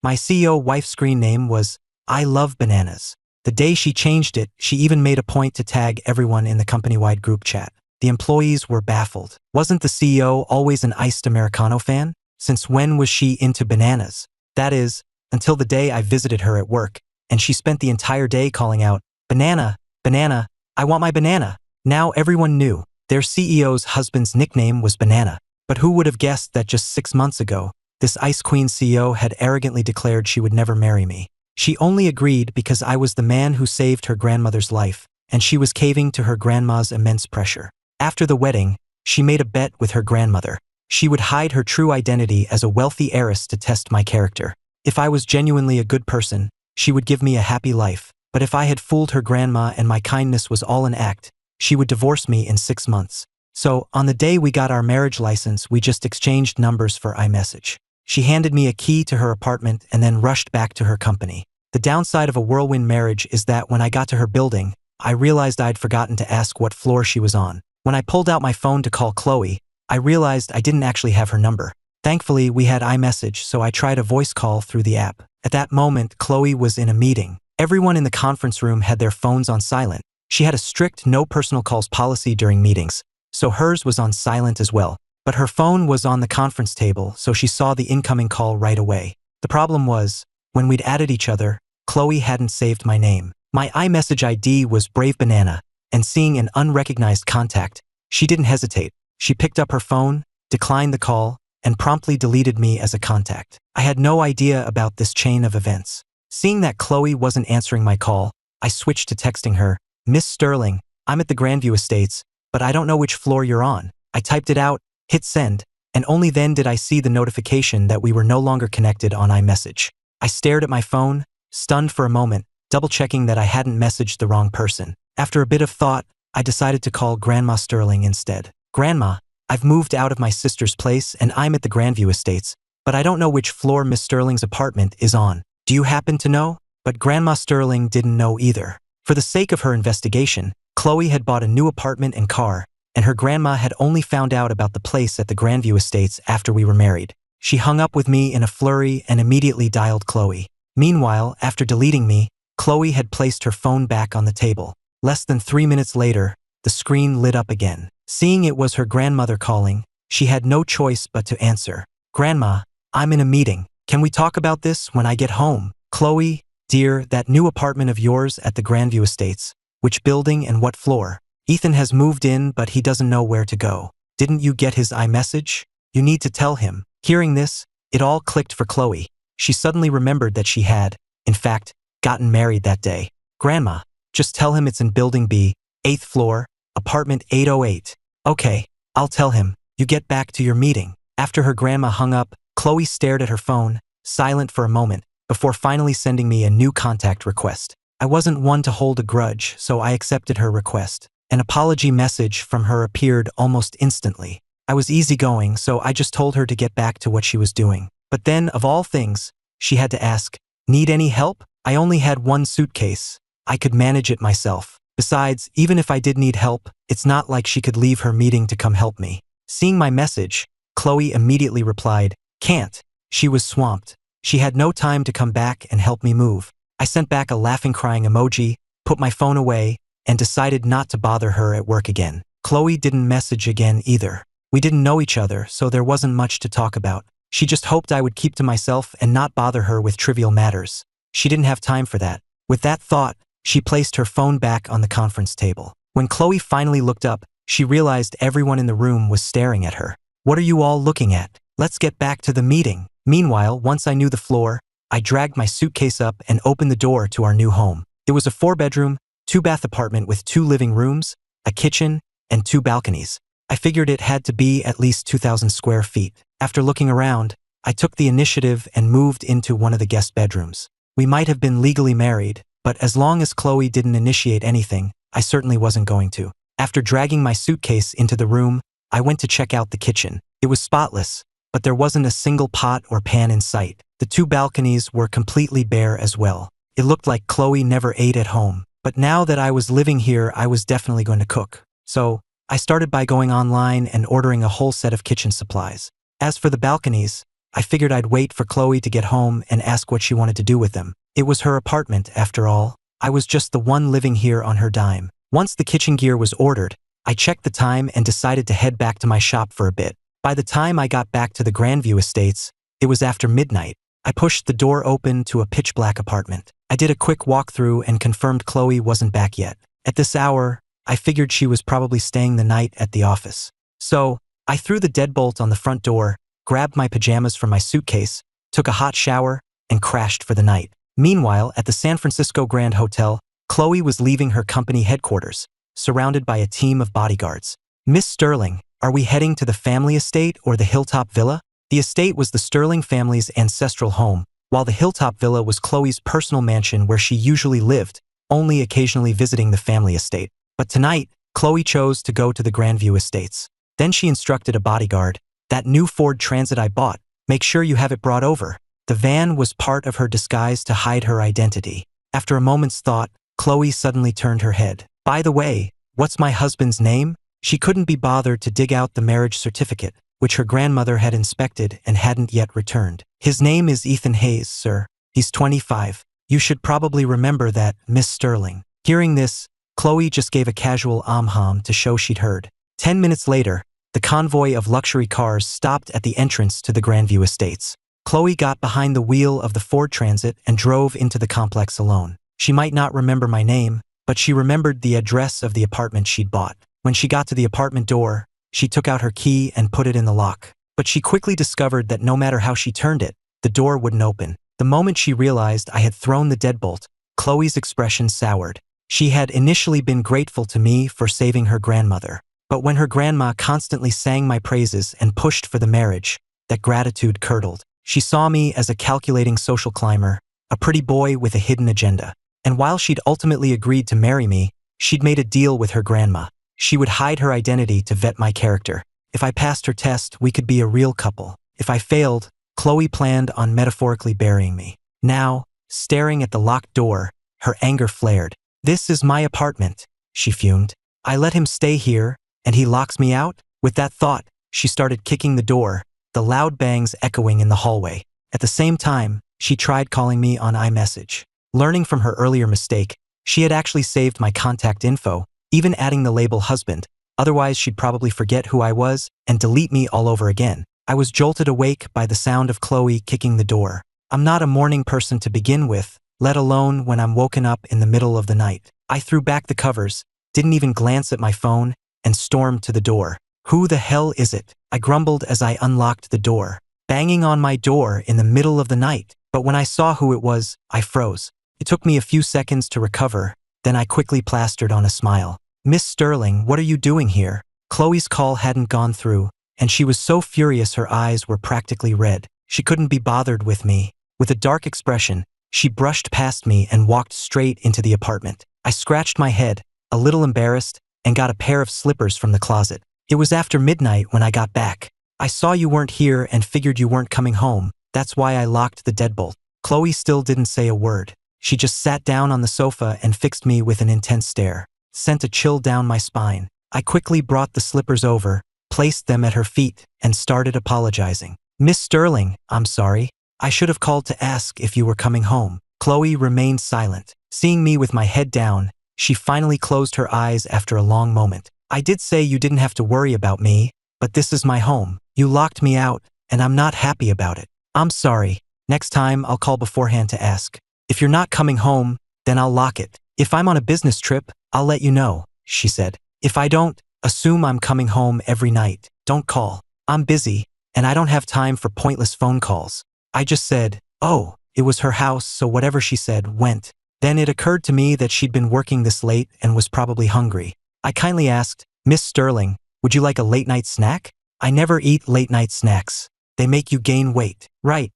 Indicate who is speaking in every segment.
Speaker 1: My CEO wife's screen name was I Love Bananas. The day she changed it, she even made a point to tag everyone in the company-wide group chat. The employees were baffled. Wasn't the CEO always an iced Americano fan? Since when was she into bananas? That is, until the day I visited her at work, and she spent the entire day calling out, "Banana, banana, I want my banana." Now everyone knew. Their CEO's husband's nickname was Banana. But who would have guessed that just 6 months ago, this Ice Queen CEO had arrogantly declared she would never marry me? She only agreed because I was the man who saved her grandmother's life, and she was caving to her grandma's immense pressure. After the wedding, she made a bet with her grandmother. She would hide her true identity as a wealthy heiress to test my character. If I was genuinely a good person, she would give me a happy life. But if I had fooled her grandma and my kindness was all an act, she would divorce me in 6 months. So, on the day we got our marriage license, we just exchanged numbers for iMessage. She handed me a key to her apartment and then rushed back to her company. The downside of a whirlwind marriage is that when I got to her building, I realized I'd forgotten to ask what floor she was on. When I pulled out my phone to call Chloe, I realized I didn't actually have her number. Thankfully, we had iMessage, so I tried a voice call through the app. At that moment, Chloe was in a meeting. Everyone in the conference room had their phones on silent. She had a strict no personal calls policy during meetings, so hers was on silent as well. But her phone was on the conference table, so she saw the incoming call right away. The problem was, when we'd added each other, Chloe hadn't saved my name. My iMessage ID was Brave Banana, and seeing an unrecognized contact, she didn't hesitate. She picked up her phone, declined the call, and promptly deleted me as a contact. I had no idea about this chain of events. Seeing that Chloe wasn't answering my call, I switched to texting her, "Miss Sterling, I'm at the Grandview Estates, but I don't know which floor you're on." I typed it out, hit send, and only then did I see the notification that we were no longer connected on iMessage. I stared at my phone, stunned for a moment, double-checking that I hadn't messaged the wrong person. After a bit of thought, I decided to call Grandma Sterling instead. "Grandma, I've moved out of my sister's place and I'm at the Grandview Estates, but I don't know which floor Miss Sterling's apartment is on. Do you happen to know?" But Grandma Sterling didn't know either. For the sake of her investigation, Chloe had bought a new apartment and car, and her grandma had only found out about the place at the Grandview Estates after we were married. She hung up with me in a flurry and immediately dialed Chloe. Meanwhile, after deleting me, Chloe had placed her phone back on the table. Less than 3 minutes later, the screen lit up again. Seeing it was her grandmother calling, she had no choice but to answer. "Grandma, I'm in a meeting. Can we talk about this when I get home?" "Chloe, dear, that new apartment of yours at the Grandview Estates, which building and what floor? Ethan has moved in, but he doesn't know where to go. Didn't you get his iMessage? You need to tell him." Hearing this, it all clicked for Chloe. She suddenly remembered that she had, in fact, gotten married that day. "Grandma, just tell him it's in Building B, 8th floor, apartment 808. "Okay, I'll tell him. You get back to your meeting." After her grandma hung up, Chloe stared at her phone, silent for a moment, before finally sending me a new contact request. I wasn't one to hold a grudge, so I accepted her request. An apology message from her appeared almost instantly. I was easygoing, so I just told her to get back to what she was doing. But then, of all things, she had to ask, "Need any help?" I only had one suitcase. I could manage it myself. Besides, even if I did need help, it's not like she could leave her meeting to come help me. Seeing my message, Chloe immediately replied, "Can't." She was swamped. She had no time to come back and help me move. I sent back a laughing crying emoji, put my phone away, and decided not to bother her at work again. Chloe didn't message again either. We didn't know each other, so there wasn't much to talk about. She just hoped I would keep to myself and not bother her with trivial matters. She didn't have time for that. With that thought, she placed her phone back on the conference table. When Chloe finally looked up, she realized everyone in the room was staring at her. "What are you all looking at? Let's get back to the meeting." Meanwhile, once I knew the floor, I dragged my suitcase up and opened the door to our new home. It was a 4-bedroom, 2-bath apartment with 2 living rooms, a kitchen, and 2 balconies. I figured it had to be at least 2,000 square feet. After looking around, I took the initiative and moved into one of the guest bedrooms. We might have been legally married, but as long as Chloe didn't initiate anything, I certainly wasn't going to. After dragging my suitcase into the room, I went to check out the kitchen. It was spotless, but there wasn't a single pot or pan in sight. The 2 balconies were completely bare as well. It looked like Chloe never ate at home. But now that I was living here, I was definitely going to cook. So, I started by going online and ordering a whole set of kitchen supplies. As for the balconies, I figured I'd wait for Chloe to get home and ask what she wanted to do with them. It was her apartment, after all. I was just the one living here on her dime. Once the kitchen gear was ordered, I checked the time and decided to head back to my shop for a bit. By the time I got back to the Grandview Estates, it was after midnight. I pushed the door open to a pitch-black apartment. I did a quick walkthrough and confirmed Chloe wasn't back yet. At this hour, I figured she was probably staying the night at the office. So, I threw the deadbolt on the front door, grabbed my pajamas from my suitcase, took a hot shower, and crashed for the night. Meanwhile, at the San Francisco Grand Hotel, Chloe was leaving her company headquarters, surrounded by a team of bodyguards. "Miss Sterling, are we heading to the family estate or the Hilltop Villa?" The estate was the Sterling family's ancestral home, while the Hilltop Villa was Chloe's personal mansion where she usually lived, only occasionally visiting the family estate. But tonight, Chloe chose to go to the Grandview Estates. Then she instructed a bodyguard, "That new Ford Transit I bought, make sure you have it brought over." The van was part of her disguise to hide her identity. After a moment's thought, Chloe suddenly turned her head. "By the way, what's my husband's name?" She couldn't be bothered to dig out the marriage certificate, which her grandmother had inspected and hadn't yet returned. "His name is Ethan Hayes, sir. He's 25. You should probably remember that, Miss Sterling." Hearing this, Chloe just gave a casual to show she'd heard. 10 minutes later, the convoy of luxury cars stopped at the entrance to the Grandview Estates. Chloe got behind the wheel of the Ford Transit and drove into the complex alone. She might not remember my name, but she remembered the address of the apartment she'd bought. When she got to the apartment door, she took out her key and put it in the lock. But she quickly discovered that no matter how she turned it, the door wouldn't open. The moment she realized I had thrown the deadbolt, Chloe's expression soured. She had initially been grateful to me for saving her grandmother. But when her grandma constantly sang my praises and pushed for the marriage, that gratitude curdled. She saw me as a calculating social climber, a pretty boy with a hidden agenda. And while she'd ultimately agreed to marry me, she'd made a deal with her grandma. She would hide her identity to vet my character. If I passed her test, we could be a real couple. If I failed, Chloe planned on metaphorically burying me. Now, staring at the locked door, her anger flared. "This is my apartment," she fumed. "I let him stay here, and he locks me out?" With that thought, she started kicking the door, the loud bangs echoing in the hallway. At the same time, she tried calling me on iMessage. Learning from her earlier mistake, she had actually saved my contact info, even adding the label husband. Otherwise, she'd probably forget who I was and delete me all over again. I was jolted awake by the sound of Chloe kicking the door. I'm not a morning person to begin with, let alone when I'm woken up in the middle of the night. I threw back the covers, didn't even glance at my phone, and stormed to the door. "Who the hell is it?" I grumbled as I unlocked the door. Banging on my door in the middle of the night. But when I saw who it was, I froze. It took me a few seconds to recover, then I quickly plastered on a smile. "Miss Sterling, what are you doing here?" Chloe's call hadn't gone through, and she was so furious her eyes were practically red. She couldn't be bothered with me. With a dark expression, she brushed past me and walked straight into the apartment. I scratched my head, a little embarrassed, and got a pair of slippers from the closet. "It was after midnight when I got back. I saw you weren't here and figured you weren't coming home. That's why I locked the deadbolt." Chloe still didn't say a word. She just sat down on the sofa and fixed me with an intense stare. Sent a chill down my spine. I quickly brought the slippers over, placed them at her feet, and started apologizing. "Miss Sterling, I'm sorry. I should have called to ask if you were coming home." Chloe remained silent. Seeing me with my head down, she finally closed her eyes after a long moment. "I did say you didn't have to worry about me, but this is my home. You locked me out, and I'm not happy about it. I'm sorry. Next time I'll call beforehand to ask. If you're not coming home, then I'll lock it. If I'm on a business trip, I'll let you know," she said. "If I don't, assume I'm coming home every night. Don't call. I'm busy, and I don't have time for pointless phone calls." I just said, "Oh, it was her house, so whatever she said went." Then it occurred to me that she'd been working this late and was probably hungry. I kindly asked, "Miss Sterling, would you like a late-night snack?" "I never eat late-night snacks. They make you gain weight." Right,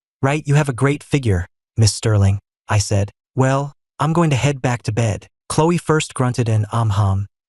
Speaker 1: you have a great figure, Miss Sterling," I said. "Well, I'm going to head back to bed." Chloe first grunted an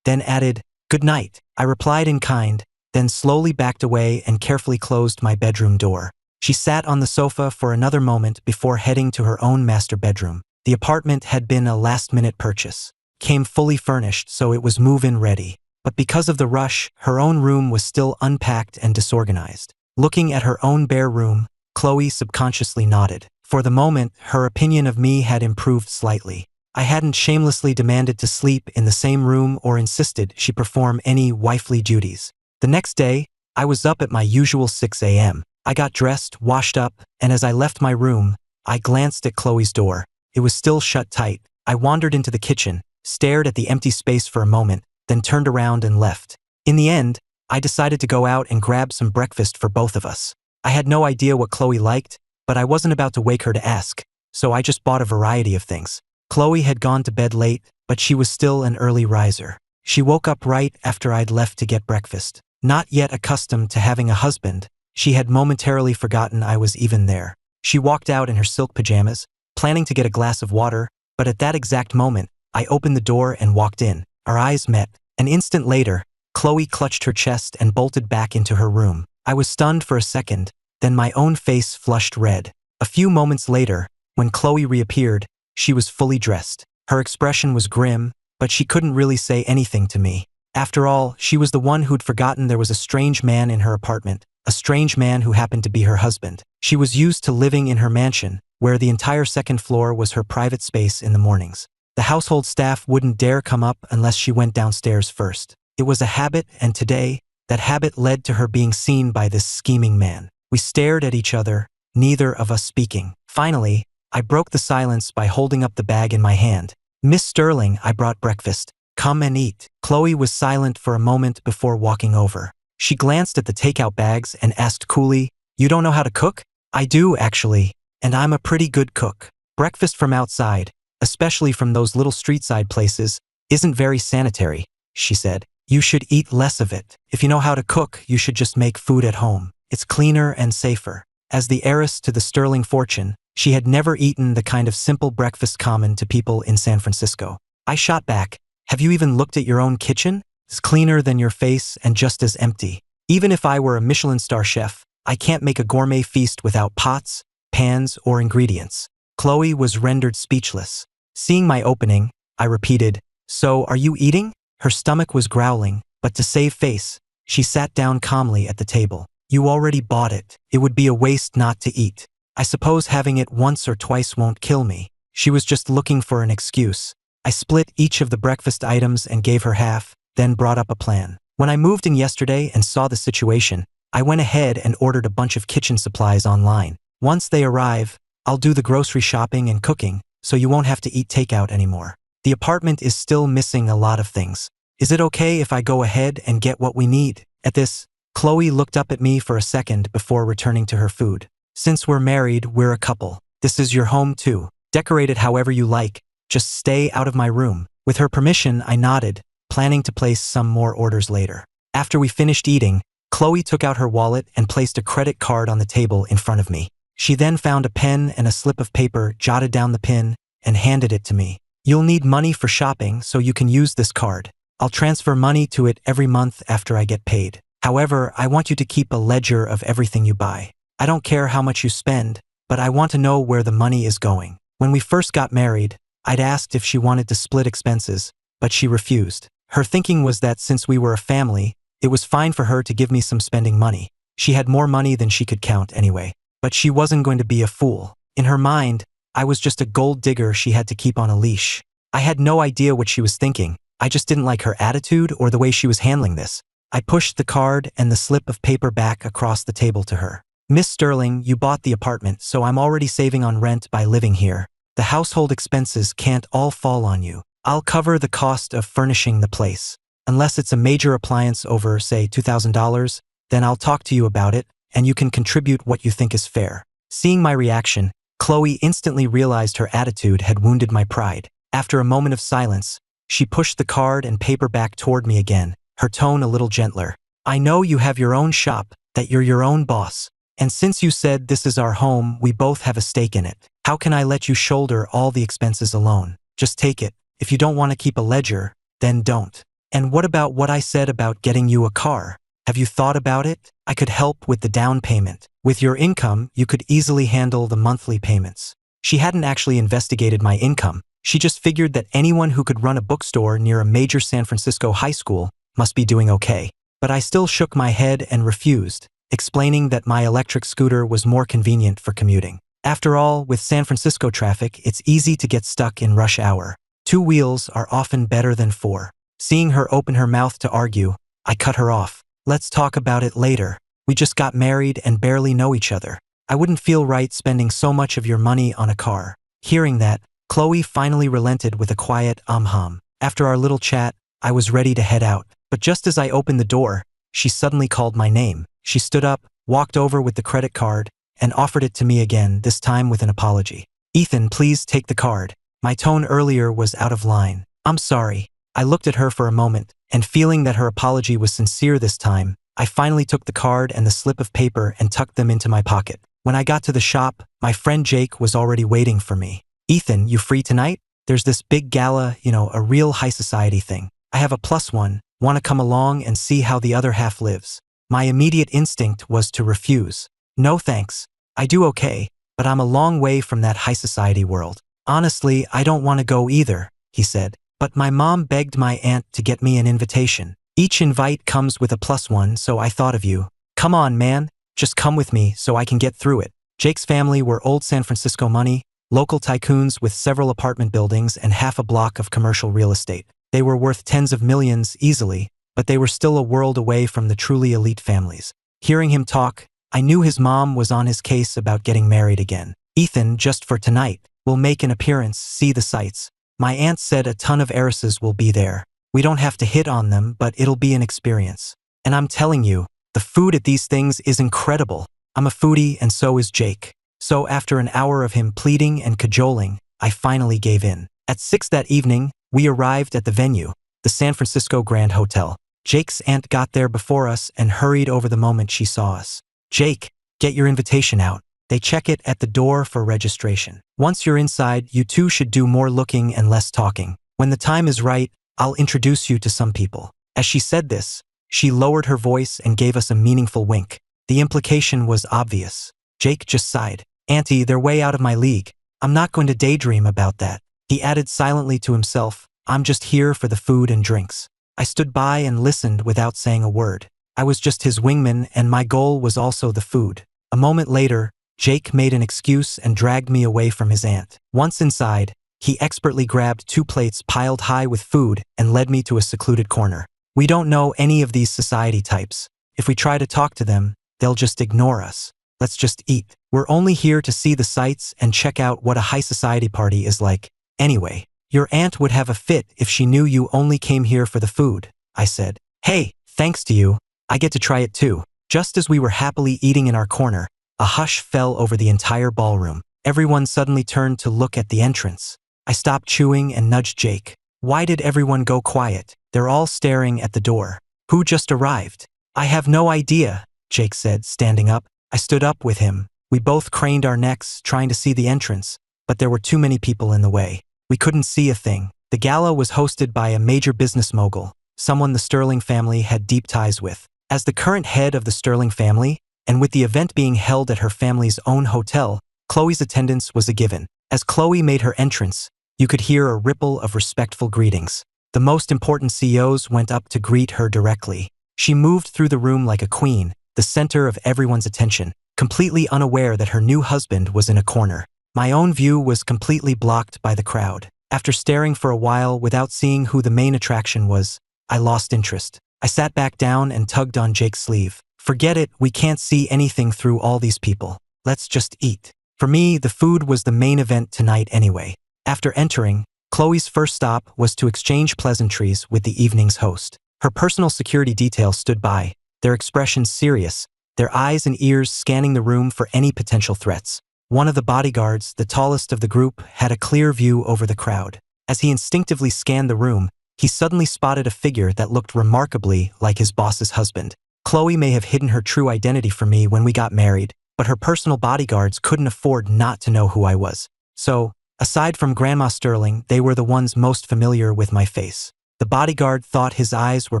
Speaker 1: then added, "Good night." I replied in kind, then slowly backed away and carefully closed my bedroom door. She sat on the sofa for another moment before heading to her own master bedroom. The apartment had been a last-minute purchase. Came fully furnished, so it was move-in ready. But because of the rush, her own room was still unpacked and disorganized. Looking at her own bare room, Chloe subconsciously nodded. For the moment, her opinion of me had improved slightly. I hadn't shamelessly demanded to sleep in the same room or insisted she perform any wifely duties. The next day, I was up at my usual 6 a.m. I got dressed, washed up, and as I left my room, I glanced at Chloe's door. It was still shut tight. I wandered into the kitchen, stared at the empty space for a moment, then turned around and left. In the end, I decided to go out and grab some breakfast for both of us. I had no idea what Chloe liked, but I wasn't about to wake her to ask, so I just bought a variety of things. Chloe had gone to bed late, but she was still an early riser. She woke up right after I'd left to get breakfast. Not yet accustomed to having a husband, she had momentarily forgotten I was even there. She walked out in her silk pajamas, planning to get a glass of water, but at that exact moment, I opened the door and walked in. Our eyes met. An instant later, Chloe clutched her chest and bolted back into her room. I was stunned for a second, then my own face flushed red. A few moments later, when Chloe reappeared, she was fully dressed. Her expression was grim, but she couldn't really say anything to me. After all, she was the one who'd forgotten there was a strange man in her apartment, a strange man who happened to be her husband. She was used to living in her mansion, where the entire second floor was her private space in the mornings. The household staff wouldn't dare come up unless she went downstairs first. It was a habit, and today, that habit led to her being seen by this scheming man. We stared at each other, neither of us speaking. Finally, I broke the silence by holding up the bag in my hand. "Miss Sterling, I brought breakfast. Come and eat." Chloe was silent for a moment before walking over. She glanced at the takeout bags and asked coolly, "You don't know how to cook?" "I do, actually, and I'm a pretty good cook. Breakfast from outside, especially from those little street-side places, isn't very sanitary," she said. "You should eat less of it. If you know how to cook, you should just make food at home. It's cleaner and safer." As the heiress to the Sterling fortune, she had never eaten the kind of simple breakfast common to people in San Francisco. I shot back, "Have you even looked at your own kitchen? It's cleaner than your face and just as empty. Even if I were a Michelin star chef, I can't make a gourmet feast without pots, pans, or ingredients." Chloe was rendered speechless. Seeing my opening, I repeated, "So, are you eating?" Her stomach was growling, but to save face, she sat down calmly at the table. "You already bought it. It would be a waste not to eat. I suppose having it once or twice won't kill me." She was just looking for an excuse. I split each of the breakfast items and gave her half, then brought up a plan. When I moved in yesterday and saw the situation, I went ahead and ordered a bunch of kitchen supplies online. Once they arrive, I'll do the grocery shopping and cooking, so you won't have to eat takeout anymore. The apartment is still missing a lot of things. Is it okay if I go ahead and get what we need? At this, Chloe looked up at me for a second before returning to her food. "Since we're married, we're a couple. This is your home too. Decorate it however you like. Just stay out of my room." With her permission, I nodded, planning to place some more orders later. After we finished eating, Chloe took out her wallet and placed a credit card on the table in front of me. She then found a pen and a slip of paper, jotted down the PIN, and handed it to me. "You'll need money for shopping, so you can use this card. I'll transfer money to it every month after I get paid. However, I want you to keep a ledger of everything you buy. I don't care how much you spend, but I want to know where the money is going." When we first got married, I'd asked if she wanted to split expenses, but she refused. Her thinking was that since we were a family, it was fine for her to give me some spending money. She had more money than she could count anyway. But she wasn't going to be a fool. In her mind, I was just a gold digger she had to keep on a leash. I had no idea what she was thinking. I just didn't like her attitude or the way she was handling this. I pushed the card and the slip of paper back across the table to her. "Miss Sterling, you bought the apartment, so I'm already saving on rent by living here. The household expenses can't all fall on you. I'll cover the cost of furnishing the place. Unless it's a major appliance over, say, $2,000, then I'll talk to you about it, and you can contribute what you think is fair." Seeing my reaction, Chloe instantly realized her attitude had wounded my pride. After a moment of silence, she pushed the card and paper back toward me again, her tone a little gentler. "I know you have your own shop, that you're your own boss. And since you said this is our home, we both have a stake in it. How can I let you shoulder all the expenses alone? Just take it. If you don't want to keep a ledger, then don't. And what about what I said about getting you a car? Have you thought about it? I could help with the down payment. With your income, you could easily handle the monthly payments." She hadn't actually investigated my income. She just figured that anyone who could run a bookstore near a major San Francisco high school must be doing okay. But I still shook my head and refused. explaining that my electric scooter was more convenient for commuting. After all, with San Francisco traffic, it's easy to get stuck in rush hour. 2 wheels are often better than 4. Seeing her open her mouth to argue, I cut her off. Let's talk about it later. We just got married and barely know each other. I wouldn't feel right spending so much of your money on a car. Hearing that, Chloe finally relented with a quiet hum. After our little chat, I was ready to head out. But just as I opened the door, she suddenly called my name. She stood up, walked over with the credit card, and offered it to me again, this time with an apology. Ethan, please take the card. My tone earlier was out of line. I'm sorry. I looked at her for a moment, and feeling that her apology was sincere this time, I finally took the card and the slip of paper and tucked them into my pocket. When I got to the shop, my friend Jake was already waiting for me. Ethan, you free tonight? There's this big gala, a real high society thing. I have a +1, want to come along and see how the other half lives. My immediate instinct was to refuse. No thanks. I do okay, but I'm a long way from that high society world. Honestly, I don't want to go either, he said. But my mom begged my aunt to get me an invitation. Each invite comes with a +1, so I thought of you. Come on, man. Just come with me so I can get through it. Jake's family were old San Francisco money, local tycoons with several apartment buildings and half a block of commercial real estate. They were worth tens of millions easily, but they were still a world away from the truly elite families. Hearing him talk, I knew his mom was on his case about getting married again. Ethan, just for tonight, will make an appearance, see the sights. My aunt said a ton of heiresses will be there. We don't have to hit on them, but it'll be an experience. And I'm telling you, the food at these things is incredible. I'm a foodie and so is Jake. So after an hour of him pleading and cajoling, I finally gave in. At 6 that evening, we arrived at the venue, the San Francisco Grand Hotel. Jake's aunt got there before us and hurried over the moment she saw us. Jake, get your invitation out. They check it at the door for registration. Once you're inside, you two should do more looking and less talking. When the time is right, I'll introduce you to some people. As she said this, she lowered her voice and gave us a meaningful wink. The implication was obvious. Jake just sighed. Auntie, they're way out of my league. I'm not going to daydream about that. He added silently to himself, I'm just here for the food and drinks. I stood by and listened without saying a word. I was just his wingman and my goal was also the food. A moment later, Jake made an excuse and dragged me away from his aunt. Once inside, he expertly grabbed 2 plates piled high with food and led me to a secluded corner. We don't know any of these society types. If we try to talk to them, they'll just ignore us. Let's just eat. We're only here to see the sights and check out what a high society party is like. Anyway, your aunt would have a fit if she knew you only came here for the food, I said. Hey, thanks to you, I get to try it too. Just as we were happily eating in our corner, a hush fell over the entire ballroom. Everyone suddenly turned to look at the entrance. I stopped chewing and nudged Jake. Why did everyone go quiet? They're all staring at the door. Who just arrived? I have no idea, Jake said, standing up. I stood up with him. We both craned our necks, trying to see the entrance, but there were too many people in the way. We couldn't see a thing. The gala was hosted by a major business mogul, someone the Sterling family had deep ties with. As the current head of the Sterling family, and with the event being held at her family's own hotel, Chloe's attendance was a given. As Chloe made her entrance, you could hear a ripple of respectful greetings. The most important CEOs went up to greet her directly. She moved through the room like a queen, the center of everyone's attention, completely unaware that her new husband was in a corner. My own view was completely blocked by the crowd. After staring for a while without seeing who the main attraction was, I lost interest. I sat back down and tugged on Jake's sleeve. Forget it, we can't see anything through all these people. Let's just eat. For me, the food was the main event tonight anyway. After entering, Chloe's first stop was to exchange pleasantries with the evening's host. Her personal security detail stood by, their expressions serious, their eyes and ears scanning the room for any potential threats. One of the bodyguards, the tallest of the group, had a clear view over the crowd. As he instinctively scanned the room, he suddenly spotted a figure that looked remarkably like his boss's husband. Chloe may have hidden her true identity from me when we got married, but her personal bodyguards couldn't afford not to know who I was. So, aside from Grandma Sterling, they were the ones most familiar with my face. The bodyguard thought his eyes were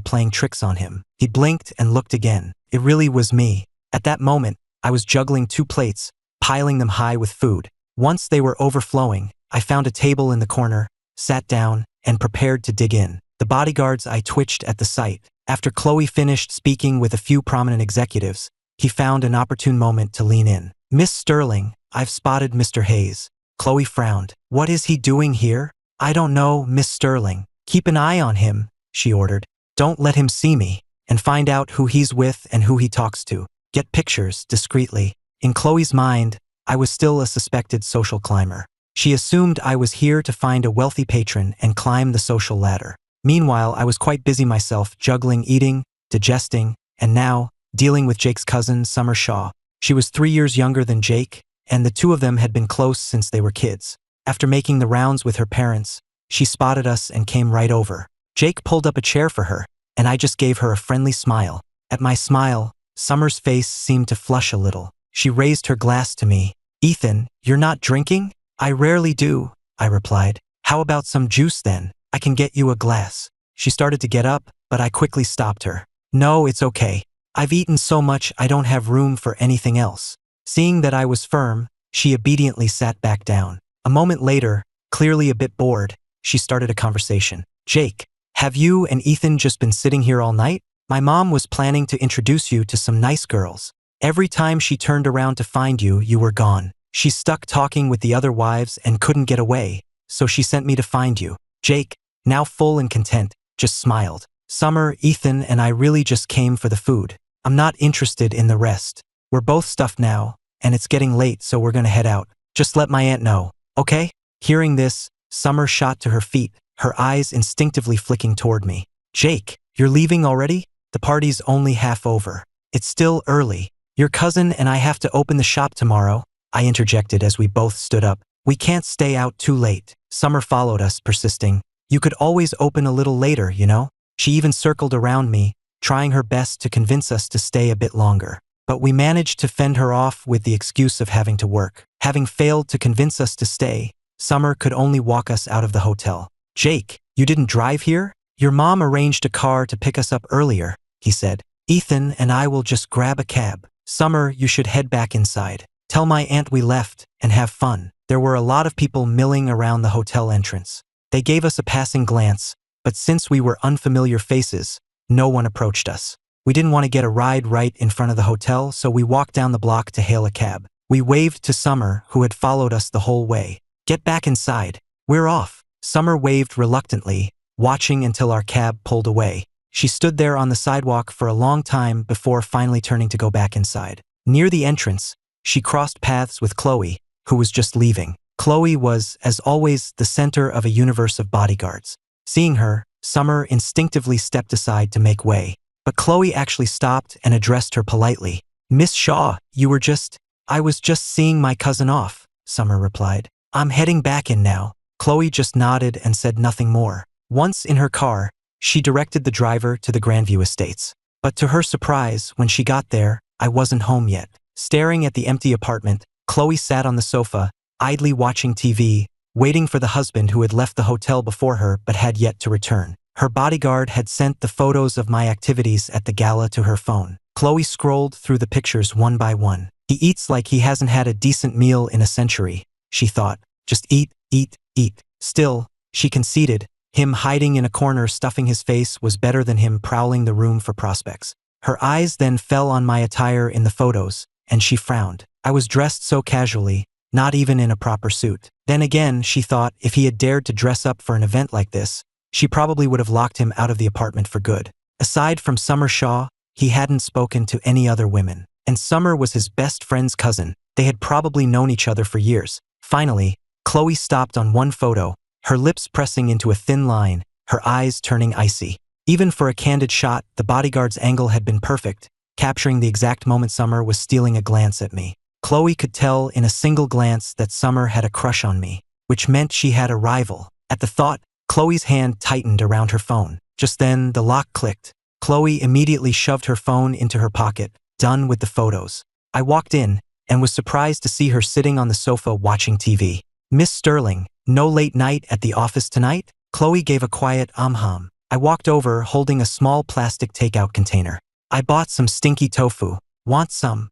Speaker 1: playing tricks on him. He blinked and looked again. It really was me. At that moment, I was juggling 2 plates, piling them high with food. Once they were overflowing, I found a table in the corner, sat down, and prepared to dig in. The bodyguard's eye twitched at the sight. After Chloe finished speaking with a few prominent executives, He found an opportune moment to lean in. Miss Sterling, I've spotted Mr. Hayes. Chloe frowned. What is he doing here? I don't know, Miss Sterling. Keep an eye on him, she ordered. Don't let him see me, and find out who he's with and who he talks to. Get pictures, discreetly. In Chloe's mind, I was still a suspected social climber. She assumed I was here to find a wealthy patron and climb the social ladder. Meanwhile, I was quite busy myself, juggling eating, digesting, and now, dealing with Jake's cousin, Summer Shaw. She was 3 years younger than Jake, and the two of them had been close since they were kids. After making the rounds with her parents, she spotted us and came right over. Jake pulled up a chair for her, and I just gave her a friendly smile. At my smile, Summer's face seemed to flush a little. She raised her glass to me. Ethan, you're not drinking? I rarely do, I replied. How about some juice then? I can get you a glass. She started to get up, but I quickly stopped her. No, it's okay. I've eaten so much I don't have room for anything else. Seeing that I was firm, she obediently sat back down. A moment later, clearly a bit bored, she started a conversation. Jake, have you and Ethan just been sitting here all night? My mom was planning to introduce you to some nice girls. Every time she turned around to find you, you were gone. She's stuck talking with the other wives and couldn't get away, so she sent me to find you. Jake, now full and content, just smiled. Summer, Ethan, and I really just came for the food. I'm not interested in the rest. We're both stuffed now, and it's getting late, so we're gonna head out. Just let my aunt know, okay? Hearing this, Summer shot to her feet, her eyes instinctively flicking toward me. Jake, you're leaving already? The party's only half over. It's still early. Your cousin and I have to open the shop tomorrow, I interjected as we both stood up. We can't stay out too late. Summer followed us, persisting. You could always open a little later, you know? She even circled around me, trying her best to convince us to stay a bit longer. But we managed to fend her off with the excuse of having to work. Having failed to convince us to stay, Summer could only walk us out of the hotel. Jake, you didn't drive here? Your mom arranged a car to pick us up earlier, he said. Ethan and I will just grab a cab. Summer, you should head back inside. Tell my aunt we left and have fun. There were a lot of people milling around the hotel entrance. They gave us a passing glance, but since we were unfamiliar faces, no one approached us. We didn't want to get a ride right in front of the hotel, so we walked down the block to hail a cab. We waved to Summer, who had followed us the whole way. Get back inside. We're off. Summer waved reluctantly, watching until our cab pulled away. She stood there on the sidewalk for a long time before finally turning to go back inside. Near the entrance, she crossed paths with Chloe, who was just leaving. Chloe was, as always, the center of a universe of bodyguards. Seeing her, Summer instinctively stepped aside to make way. But Chloe actually stopped and addressed her politely. Miss Shaw, I was just seeing my cousin off, Summer replied. I'm heading back in now. Chloe just nodded and said nothing more. Once in her car, she directed the driver to the Grandview Estates. But to her surprise, when she got there, I wasn't home yet. Staring at the empty apartment, Chloe sat on the sofa, idly watching TV, waiting for the husband who had left the hotel before her but had yet to return. Her bodyguard had sent the photos of my activities at the gala to her phone. Chloe scrolled through the pictures one by one. He eats like he hasn't had a decent meal in a century, she thought. Just eat, eat, eat. Still, she conceded, him hiding in a corner stuffing his face was better than him prowling the room for prospects. Her eyes then fell on my attire in the photos, and she frowned. I was dressed so casually, not even in a proper suit. Then again, she thought, if he had dared to dress up for an event like this, she probably would have locked him out of the apartment for good. Aside from Summer Shaw, he hadn't spoken to any other women. And Summer was his best friend's cousin. They had probably known each other for years. Finally, Chloe stopped on one photo, her lips pressing into a thin line, her eyes turning icy. Even for a candid shot, the bodyguard's angle had been perfect, capturing the exact moment Summer was stealing a glance at me. Chloe could tell in a single glance that Summer had a crush on me, which meant she had a rival. At the thought, Chloe's hand tightened around her phone. Just then, the lock clicked. Chloe immediately shoved her phone into her pocket, done with the photos. I walked in, and was surprised to see her sitting on the sofa watching TV. Miss Sterling, no late night at the office tonight? Chloe gave a quiet hum. I walked over holding a small plastic takeout container. I bought some stinky tofu. Want some?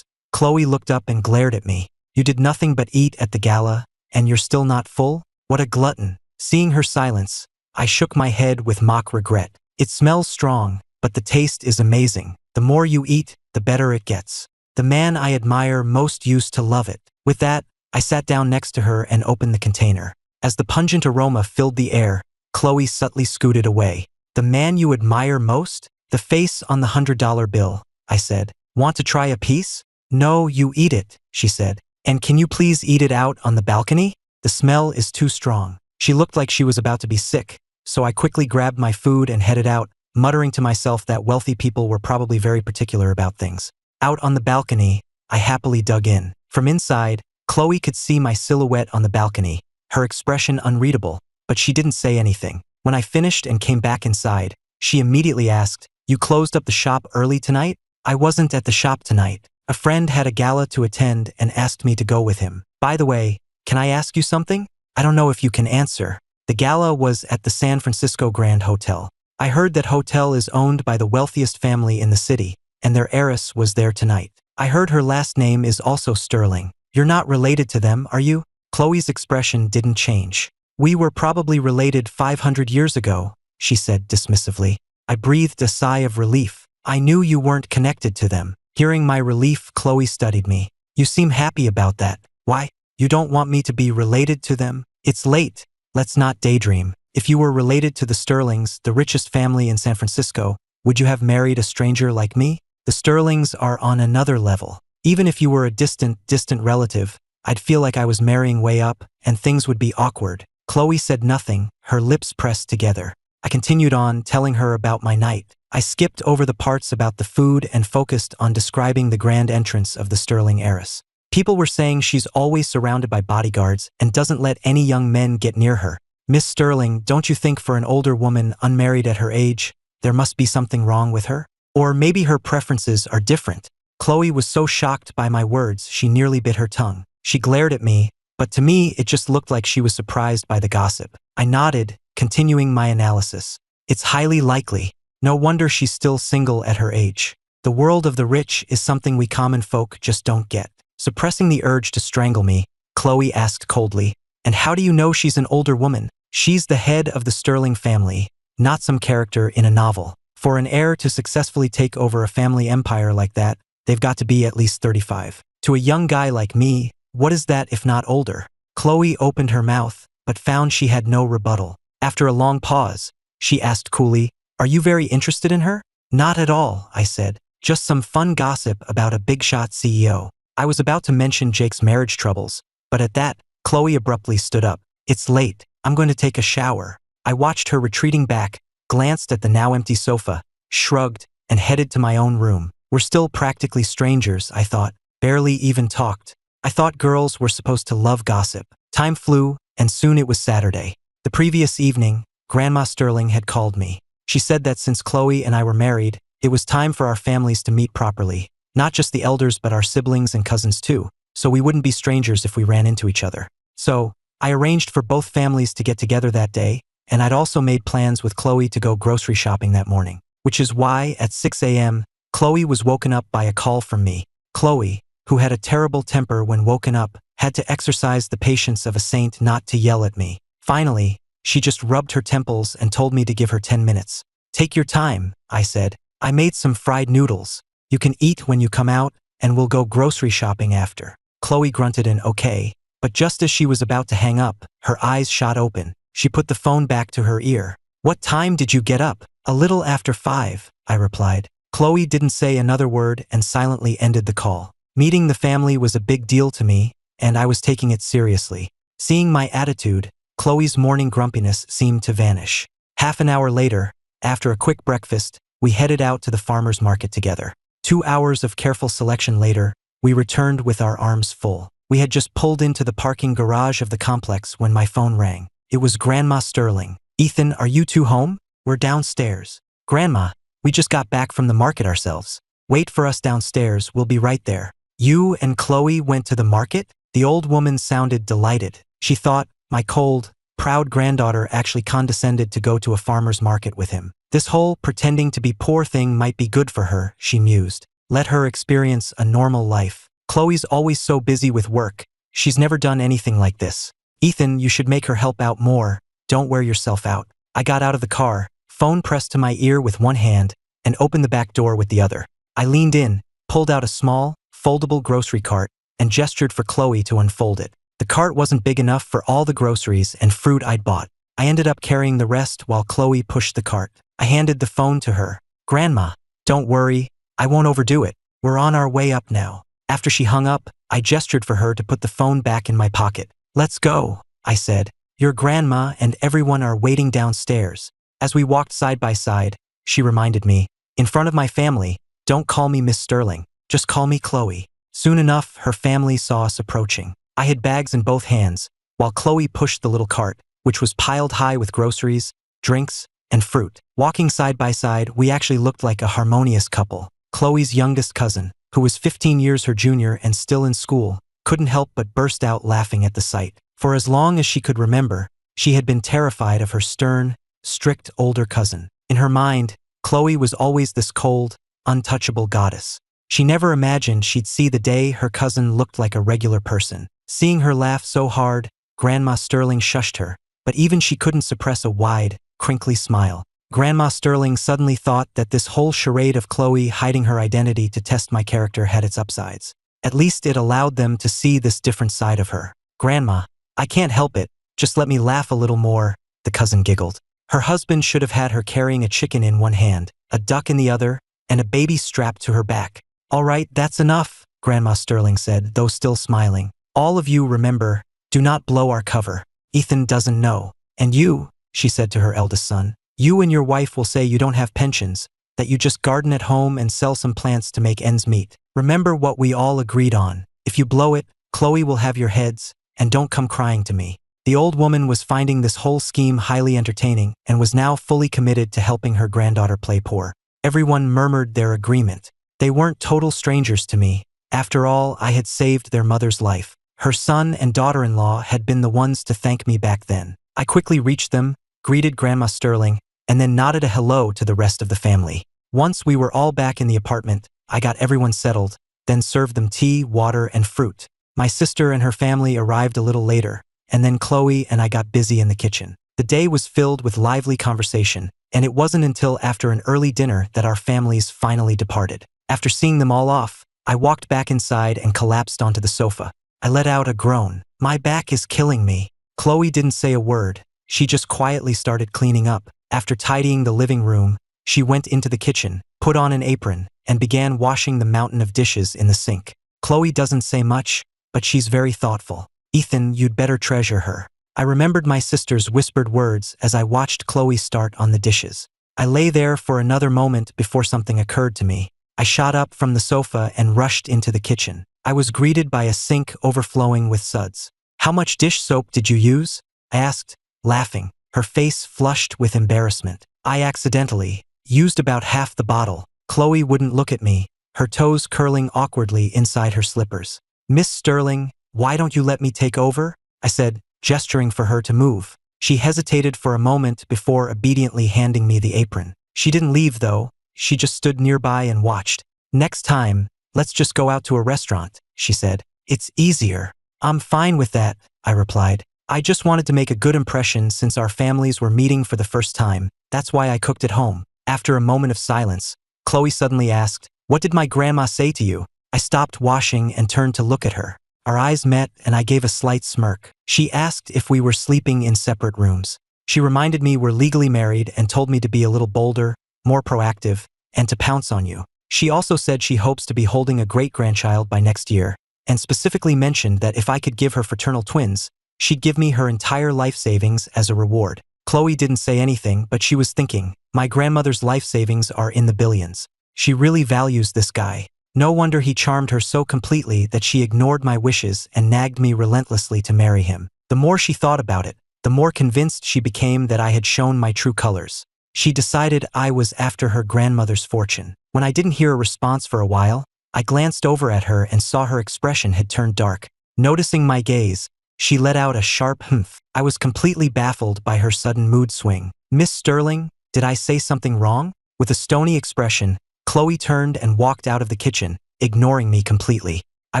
Speaker 1: Chloe looked up and glared at me. You did nothing but eat at the gala, and you're still not full? What a glutton. Seeing her silence, I shook my head with mock regret. It smells strong, but the taste is amazing. The more you eat, the better it gets. The man I admire most used to love it. With that, I sat down next to her and opened the container. As the pungent aroma filled the air, Chloe subtly scooted away. The man you admire most? The face on the $100 bill, I said. Want to try a piece? No, you eat it, she said. And can you please eat it out on the balcony? The smell is too strong. She looked like she was about to be sick, so I quickly grabbed my food and headed out, muttering to myself that wealthy people were probably very particular about things. Out on the balcony, I happily dug in. From inside, Chloe could see my silhouette on the balcony, her expression unreadable, but she didn't say anything. When I finished and came back inside, she immediately asked, "You closed up the shop early tonight?" I wasn't at the shop tonight. A friend had a gala to attend and asked me to go with him. By the way, can I ask you something? I don't know if you can answer. The gala was at the San Francisco Grand Hotel. I heard that hotel is owned by the wealthiest family in the city, and their heiress was there tonight. I heard her last name is also Sterling. You're not related to them, are you? Chloe's expression didn't change. We were probably related 500 years ago, she said dismissively. I breathed a sigh of relief. I knew you weren't connected to them. Hearing my relief, Chloe studied me. You seem happy about that. Why? You don't want me to be related to them? It's late. Let's not daydream. If you were related to the Sterlings, the richest family in San Francisco, would you have married a stranger like me? The Sterlings are on another level. Even if you were a distant relative, I'd feel like I was marrying way up, and things would be awkward. Chloe said nothing, her lips pressed together. I continued on, telling her about my night. I skipped over the parts about the food and focused on describing the grand entrance of the Sterling heiress. People were saying she's always surrounded by bodyguards and doesn't let any young men get near her. Miss Sterling, don't you think for an older woman unmarried at her age, there must be something wrong with her? Or maybe her preferences are different. Chloe was so shocked by my words, she nearly bit her tongue. She glared at me, but to me it just looked like she was surprised by the gossip. I nodded, continuing my analysis. It's highly likely. No wonder she's still single at her age. The world of the rich is something we common folk just don't get. Suppressing the urge to strangle me, Chloe asked coldly, "And how do you know she's an older woman?" She's the head of the Sterling family, not some character in a novel. For an heir to successfully take over a family empire like that, they've got to be at least 35. To a young guy like me, what is that if not older? Chloe opened her mouth, but found she had no rebuttal. After a long pause, she asked coolly, "Are you very interested in her?" "Not at all," I said. "Just some fun gossip about a big-shot CEO." I was about to mention Jake's marriage troubles, but at that, Chloe abruptly stood up. "It's late. I'm going to take a shower." I watched her retreating back, glanced at the now empty sofa, shrugged, and headed to my own room. We're still practically strangers, I thought, barely even talked. I thought girls were supposed to love gossip. Time flew, and soon it was Saturday. The previous evening, Grandma Sterling had called me. She said that since Chloe and I were married, it was time for our families to meet properly. Not just the elders but our siblings and cousins too, so we wouldn't be strangers if we ran into each other. So, I arranged for both families to get together that day, and I'd also made plans with Chloe to go grocery shopping that morning. Which is why, at 6 a.m., Chloe was woken up by a call from me. Chloe, who had a terrible temper when woken up, had to exercise the patience of a saint not to yell at me. Finally, she just rubbed her temples and told me to give her 10 minutes. "Take your time," I said. "I made some fried noodles. You can eat when you come out, and we'll go grocery shopping after." Chloe grunted an okay, but just as she was about to hang up, her eyes shot open. She put the phone back to her ear. "What time did you get up?" "A little after 5, I replied. Chloe didn't say another word and silently ended the call. Meeting the family was a big deal to me, and I was taking it seriously. Seeing my attitude, Chloe's morning grumpiness seemed to vanish. Half an hour later, after a quick breakfast, we headed out to the farmer's market together. 2 hours of careful selection later, we returned with our arms full. We had just pulled into the parking garage of the complex when my phone rang. It was Grandma Sterling. "Ethan, are you two home? We're downstairs." "Grandma, we just got back from the market ourselves. Wait for us downstairs, we'll be right there." "You and Chloe went to the market?" The old woman sounded delighted. She thought my cold, proud granddaughter actually condescended to go to a farmer's market with him. This whole pretending to be poor thing might be good for her, she mused. Let her experience a normal life. Chloe's always so busy with work. She's never done anything like this. "Ethan, you should make her help out more. Don't wear yourself out." I got out of the car, phone pressed to my ear with one hand, and opened the back door with the other. I leaned in, pulled out a small, foldable grocery cart and gestured for Chloe to unfold it. The cart wasn't big enough for all the groceries and fruit I'd bought. I ended up carrying the rest while Chloe pushed the cart. I handed the phone to her. "Grandma, don't worry, I won't overdo it. We're on our way up now." After she hung up, I gestured for her to put the phone back in my pocket. "Let's go," I said. "Your grandma and everyone are waiting downstairs." As we walked side by side, she reminded me, "In front of my family, don't call me Miss Sterling, just call me Chloe." Soon enough, her family saw us approaching. I had bags in both hands, while Chloe pushed the little cart, which was piled high with groceries, drinks, and fruit. Walking side by side, we actually looked like a harmonious couple. Chloe's youngest cousin, who was 15 years her junior and still in school, couldn't help but burst out laughing at the sight. For as long as she could remember, she had been terrified of her stern, strict older cousin. In her mind, Chloe was always this cold, untouchable goddess. She never imagined she'd see the day her cousin looked like a regular person. Seeing her laugh so hard, Grandma Sterling shushed her, but even she couldn't suppress a wide, crinkly smile. Grandma Sterling suddenly thought that this whole charade of Chloe hiding her identity to test my character had its upsides. At least it allowed them to see this different side of her. "Grandma, I can't help it, just let me laugh a little more," the cousin giggled. Her husband should have had her carrying a chicken in one hand, a duck in the other, and a baby strapped to her back. "All right, that's enough," Grandma Sterling said, though still smiling. "All of you remember, do not blow our cover. Ethan doesn't know. And you," she said to her eldest son, "you and your wife will say you don't have pensions, that you just garden at home and sell some plants to make ends meet. Remember what we all agreed on. If you blow it, Chloe will have your heads, and don't come crying to me." The old woman was finding this whole scheme highly entertaining and was now fully committed to helping her granddaughter play poor. Everyone murmured their agreement. They weren't total strangers to me. After all, I had saved their mother's life. Her son and daughter-in-law had been the ones to thank me back then. I quickly reached them, greeted Grandma Sterling, and then nodded a hello to the rest of the family. Once we were all back in the apartment, I got everyone settled, then served them tea, water, and fruit. My sister and her family arrived a little later, and then Chloe and I got busy in the kitchen. The day was filled with lively conversation, and it wasn't until after an early dinner that our families finally departed. After seeing them all off, I walked back inside and collapsed onto the sofa. I let out a groan. "My back is killing me." Chloe didn't say a word. She just quietly started cleaning up. After tidying the living room, she went into the kitchen, put on an apron, and began washing the mountain of dishes in the sink. Chloe doesn't say much, but she's very thoughtful. "Ethan, you'd better treasure her." I remembered my sister's whispered words as I watched Chloe start on the dishes. I lay there for another moment before something occurred to me. I shot up from the sofa and rushed into the kitchen. I was greeted by a sink overflowing with suds. "How much dish soap did you use?" I asked, laughing. Her face flushed with embarrassment. "I accidentally used about half the bottle." Chloe wouldn't look at me, her toes curling awkwardly inside her slippers. "Miss Sterling, why don't you let me take over?" I said, gesturing for her to move. She hesitated for a moment before obediently handing me the apron. She didn't leave, though. She just stood nearby and watched. "Next time, let's just go out to a restaurant," she said. "It's easier." "I'm fine with that," I replied. "I just wanted to make a good impression since our families were meeting for the first time. That's why I cooked at home." After a moment of silence, Chloe suddenly asked, "What did my grandma say to you?" I stopped washing and turned to look at her. Our eyes met and I gave a slight smirk. She asked if we were sleeping in separate rooms. She reminded me we're legally married and told me to be a little bolder, more proactive, and to pounce on you. She also said she hopes to be holding a great-grandchild by next year, and specifically mentioned that if I could give her fraternal twins, she'd give me her entire life savings as a reward. Chloe didn't say anything, but she was thinking, my grandmother's life savings are in the billions. She really values this guy. No wonder he charmed her so completely that she ignored my wishes and nagged me relentlessly to marry him. The more she thought about it, the more convinced she became that I had shown my true colors. She decided I was after her grandmother's fortune. When I didn't hear a response for a while, I glanced over at her and saw her expression had turned dark. Noticing my gaze, she let out a sharp humph. I was completely baffled by her sudden mood swing. "Miss Sterling, did I say something wrong?" With a stony expression, Chloe turned and walked out of the kitchen, ignoring me completely. I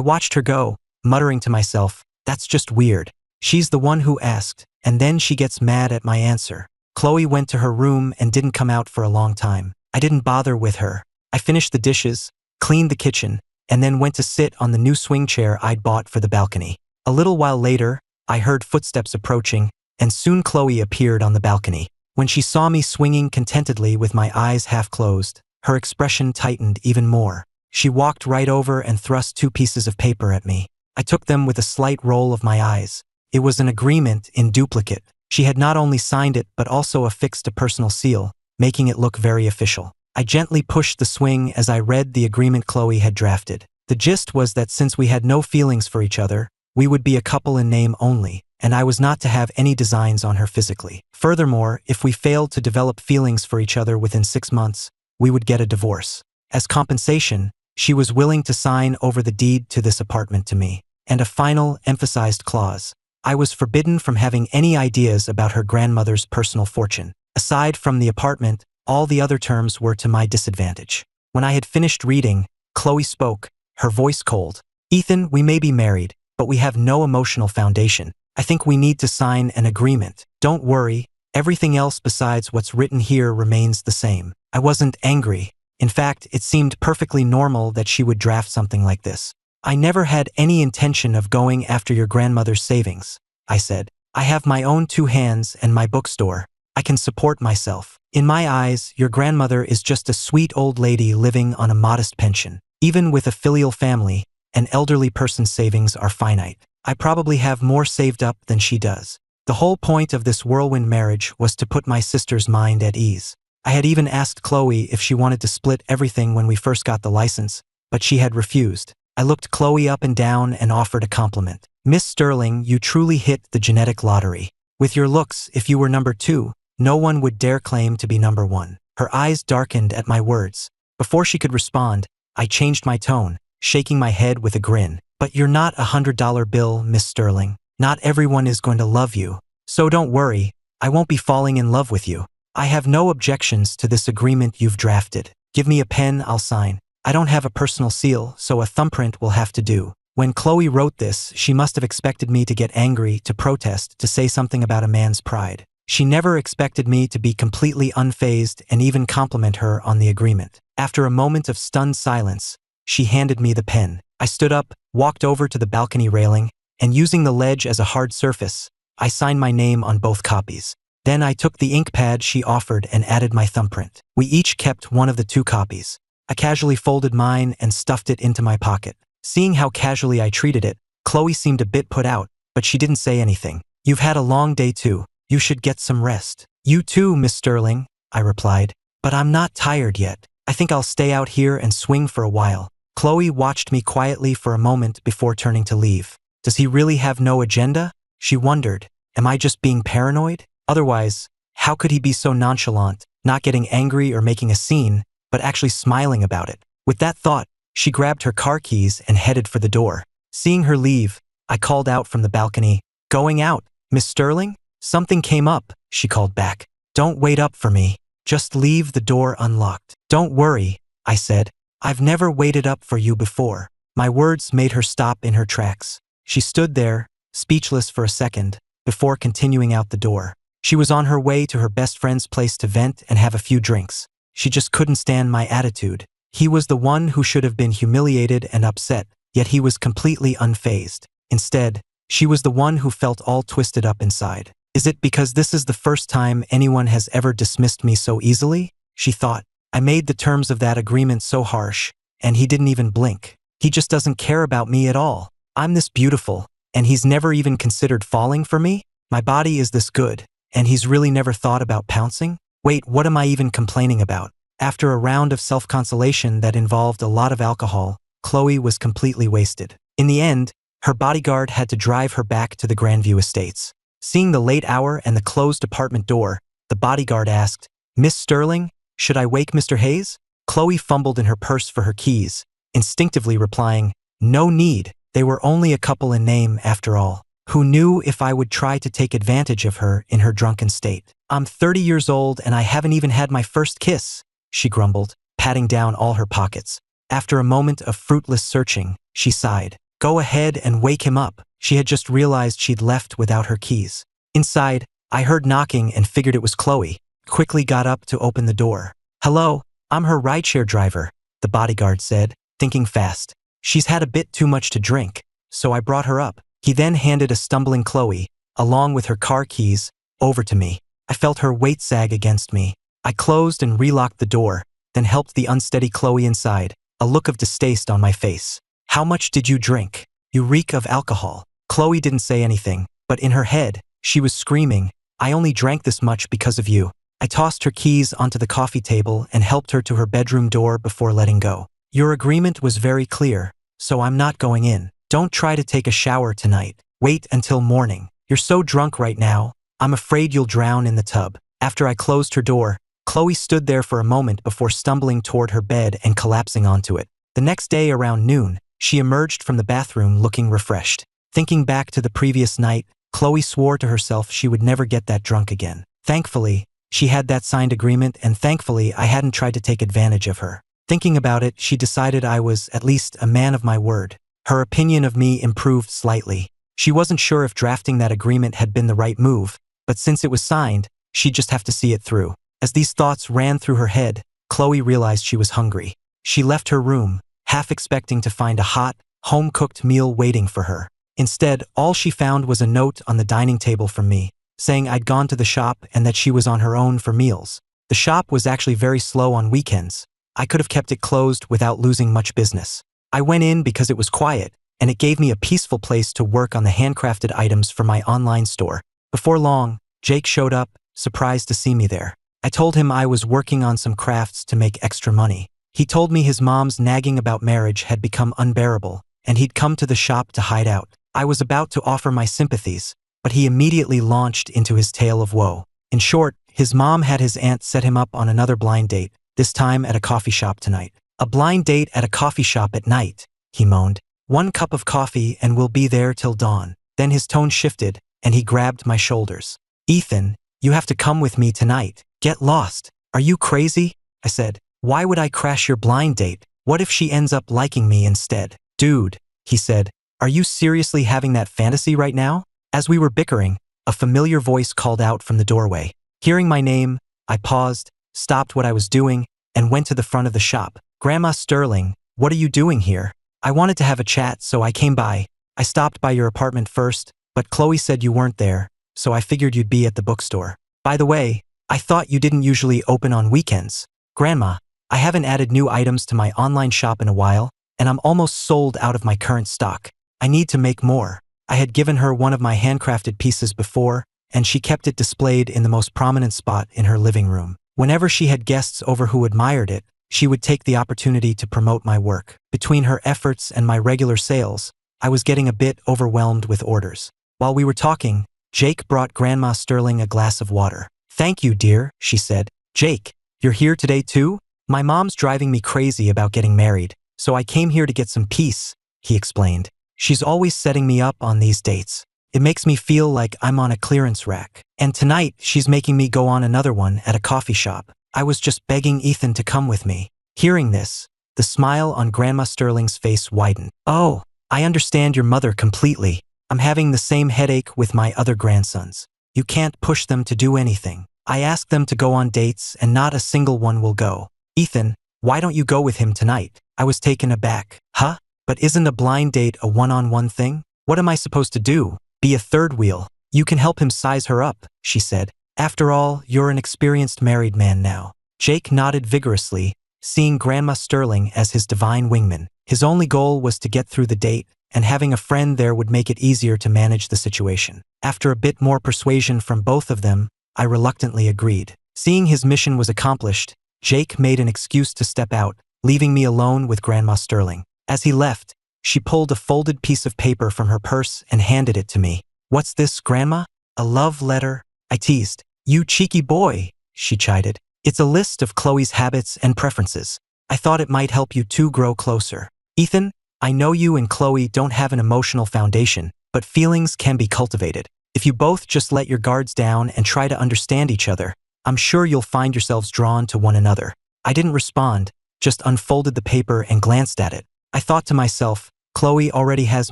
Speaker 1: watched her go, muttering to myself, that's just weird. She's the one who asked, and then she gets mad at my answer. Chloe went to her room and didn't come out for a long time. I didn't bother with her. I finished the dishes, cleaned the kitchen, and then went to sit on the new swing chair I'd bought for the balcony. A little while later, I heard footsteps approaching, and soon Chloe appeared on the balcony. When she saw me swinging contentedly with my eyes half closed, her expression tightened even more. She walked right over and thrust 2 pieces of paper at me. I took them with a slight roll of my eyes. It was an agreement in duplicate. She had not only signed it but also affixed a personal seal, making it look very official. I gently pushed the swing as I read the agreement Chloe had drafted. The gist was that since we had no feelings for each other, we would be a couple in name only, and I was not to have any designs on her physically. Furthermore, if we failed to develop feelings for each other within 6 months, we would get a divorce. As compensation, she was willing to sign over the deed to this apartment to me. And a final, emphasized clause. I was forbidden from having any ideas about her grandmother's personal fortune. Aside from the apartment, all the other terms were to my disadvantage. When I had finished reading, Chloe spoke, her voice cold. Ethan, we may be married, but we have no emotional foundation. I think we need to sign an agreement. Don't worry, everything else besides what's written here remains the same. I wasn't angry. In fact, it seemed perfectly normal that she would draft something like this. I never had any intention of going after your grandmother's savings, I said. I have my own 2 hands and my bookstore. I can support myself. In my eyes, your grandmother is just a sweet old lady living on a modest pension. Even with a filial family, an elderly person's savings are finite. I probably have more saved up than she does. The whole point of this whirlwind marriage was to put my sister's mind at ease. I had even asked Chloe if she wanted to split everything when we first got the license, but she had refused. I looked Chloe up and down and offered a compliment. Miss Sterling, you truly hit the genetic lottery. With your looks, if you were number 2, no one would dare claim to be number 1. Her eyes darkened at my words. Before she could respond, I changed my tone, shaking my head with a grin. But you're not a $100 bill, Miss Sterling. Not everyone is going to love you. So don't worry, I won't be falling in love with you. I have no objections to this agreement you've drafted. Give me a pen, I'll sign. I don't have a personal seal, so a thumbprint will have to do. When Chloe wrote this, she must have expected me to get angry, to protest, to say something about a man's pride. She never expected me to be completely unfazed and even compliment her on the agreement. After a moment of stunned silence, she handed me the pen. I stood up, walked over to the balcony railing, and using the ledge as a hard surface, I signed my name on both copies. Then I took the ink pad she offered and added my thumbprint. We each kept one of the 2 copies. I casually folded mine and stuffed it into my pocket. Seeing how casually I treated it, Chloe seemed a bit put out, but she didn't say anything. You've had a long day too. You should get some rest. You too, Miss Sterling, I replied. But I'm not tired yet. I think I'll stay out here and swing for a while. Chloe watched me quietly for a moment before turning to leave. Does he really have no agenda? She wondered. Am I just being paranoid? Otherwise, how could he be so nonchalant, not getting angry or making a scene, but actually smiling about it? With that thought, she grabbed her car keys and headed for the door. Seeing her leave, I called out from the balcony, "Going out, Miss Sterling?" "Something came up," she called back. "Don't wait up for me. Just leave the door unlocked." "Don't worry," I said. "I've never waited up for you before." My words made her stop in her tracks. She stood there, speechless for a second, before continuing out the door. She was on her way to her best friend's place to vent and have a few drinks. She just couldn't stand my attitude. He was the one who should have been humiliated and upset, yet he was completely unfazed. Instead, she was the one who felt all twisted up inside. Is it because this is the first time anyone has ever dismissed me so easily? She thought. I made the terms of that agreement so harsh, and he didn't even blink. He just doesn't care about me at all. I'm this beautiful, and he's never even considered falling for me? My body is this good, and he's really never thought about pouncing? Wait, what am I even complaining about? After a round of self-consolation that involved a lot of alcohol, Chloe was completely wasted. In the end, her bodyguard had to drive her back to the Grandview Estates. Seeing the late hour and the closed apartment door, the bodyguard asked, "Miss Sterling, should I wake Mr. Hayes?" Chloe fumbled in her purse for her keys, instinctively replying, "No need, they were only a couple in name after all. Who knew if I would try to take advantage of her in her drunken state? I'm 30 years old and I haven't even had my first kiss," she grumbled, patting down all her pockets. After a moment of fruitless searching, she sighed. "Go ahead and wake him up." She had just realized she'd left without her keys. Inside, I heard knocking and figured it was Chloe. Quickly got up to open the door. "Hello, I'm her rideshare driver," the bodyguard said. thinking fast. She's had a bit too much to drink, so I brought her up. He then handed a stumbling Chloe, along with her car keys, over to me. I felt her weight sag against me. I closed and relocked the door, then helped the unsteady Chloe inside, a look of distaste on my face. How much did you drink? You reek of alcohol. Chloe didn't say anything, but in her head, she was screaming, I only drank this much because of you. I tossed her keys onto the coffee table and helped her to her bedroom door before letting go. Your agreement was very clear, so I'm not going in. Don't try to take a shower tonight. Wait until morning. You're so drunk right now, I'm afraid you'll drown in the tub. After I closed her door, Chloe stood there for a moment before stumbling toward her bed and collapsing onto it. The next day around noon, she emerged from the bathroom looking refreshed. Thinking back to the previous night, Chloe swore to herself she would never get that drunk again. Thankfully, she had that signed agreement, and thankfully I hadn't tried to take advantage of her. Thinking about it, she decided I was, at least, a man of my word. Her opinion of me improved slightly. She wasn't sure if drafting that agreement had been the right move, but since it was signed, she'd just have to see it through. As these thoughts ran through her head, Chloe realized she was hungry. She left her room, half expecting to find a hot, home-cooked meal waiting for her. Instead, all she found was a note on the dining table from me, saying I'd gone to the shop and that she was on her own for meals. The shop was actually very slow on weekends. I could have kept it closed without losing much business. I went in because it was quiet, and it gave me a peaceful place to work on the handcrafted items for my online store. Before long, Jake showed up, surprised to see me there. I told him I was working on some crafts to make extra money. He told me his mom's nagging about marriage had become unbearable, and he'd come to the shop to hide out. I was about to offer my sympathies, but he immediately launched into his tale of woe. In short, his mom had his aunt set him up on another blind date, this time at a coffee shop tonight. A blind date at a coffee shop at night, he moaned. 1 cup of coffee and we'll be there till dawn. Then his tone shifted, and he grabbed my shoulders. Ethan, you have to come with me tonight. Get lost. Are you crazy? I said. Why would I crash your blind date? What if she ends up liking me instead? Dude, he said. Are you seriously having that fantasy right now? As we were bickering, a familiar voice called out from the doorway. Hearing my name, I paused, stopped what I was doing, and went to the front of the shop. Grandma Sterling, what are you doing here? I wanted to have a chat, so I came by. I stopped by your apartment first, but Chloe said you weren't there, so I figured you'd be at the bookstore. By the way, I thought you didn't usually open on weekends. Grandma, I haven't added new items to my online shop in a while, and I'm almost sold out of my current stock. I need to make more. I had given her one of my handcrafted pieces before, and she kept it displayed in the most prominent spot in her living room. Whenever she had guests over who admired it, she would take the opportunity to promote my work. Between her efforts and my regular sales, I was getting a bit overwhelmed with orders. While we were talking, Jake brought Grandma Sterling a glass of water. Thank you, dear, she said. Jake, you're here today too? My mom's driving me crazy about getting married, so I came here to get some peace, he explained. She's always setting me up on these dates. It makes me feel like I'm on a clearance rack. And tonight, she's making me go on another one at a coffee shop. I was just begging Ethan to come with me. Hearing this, the smile on Grandma Sterling's face widened. Oh, I understand your mother completely. I'm having the same headache with my other grandsons. You can't push them to do anything. I asked them to go on dates and not a single one will go. Ethan, why don't you go with him tonight? I was taken aback. Huh? But isn't a blind date a one-on-one thing? What am I supposed to do? Be a third wheel. You can help him size her up, she said. After all, you're an experienced married man now. Jake nodded vigorously, seeing Grandma Sterling as his divine wingman. His only goal was to get through the date, and having a friend there would make it easier to manage the situation. After a bit more persuasion from both of them, I reluctantly agreed. Seeing his mission was accomplished, Jake made an excuse to step out, leaving me alone with Grandma Sterling. As he left, she pulled a folded piece of paper from her purse and handed it to me. What's this, Grandma? A love letter? I teased. You cheeky boy, she chided. It's a list of Chloe's habits and preferences. I thought it might help you two grow closer. Ethan, I know you and Chloe don't have an emotional foundation, but feelings can be cultivated. If you both just let your guards down and try to understand each other, I'm sure you'll find yourselves drawn to one another. I didn't respond, just unfolded the paper and glanced at it. I thought to myself, Chloe already has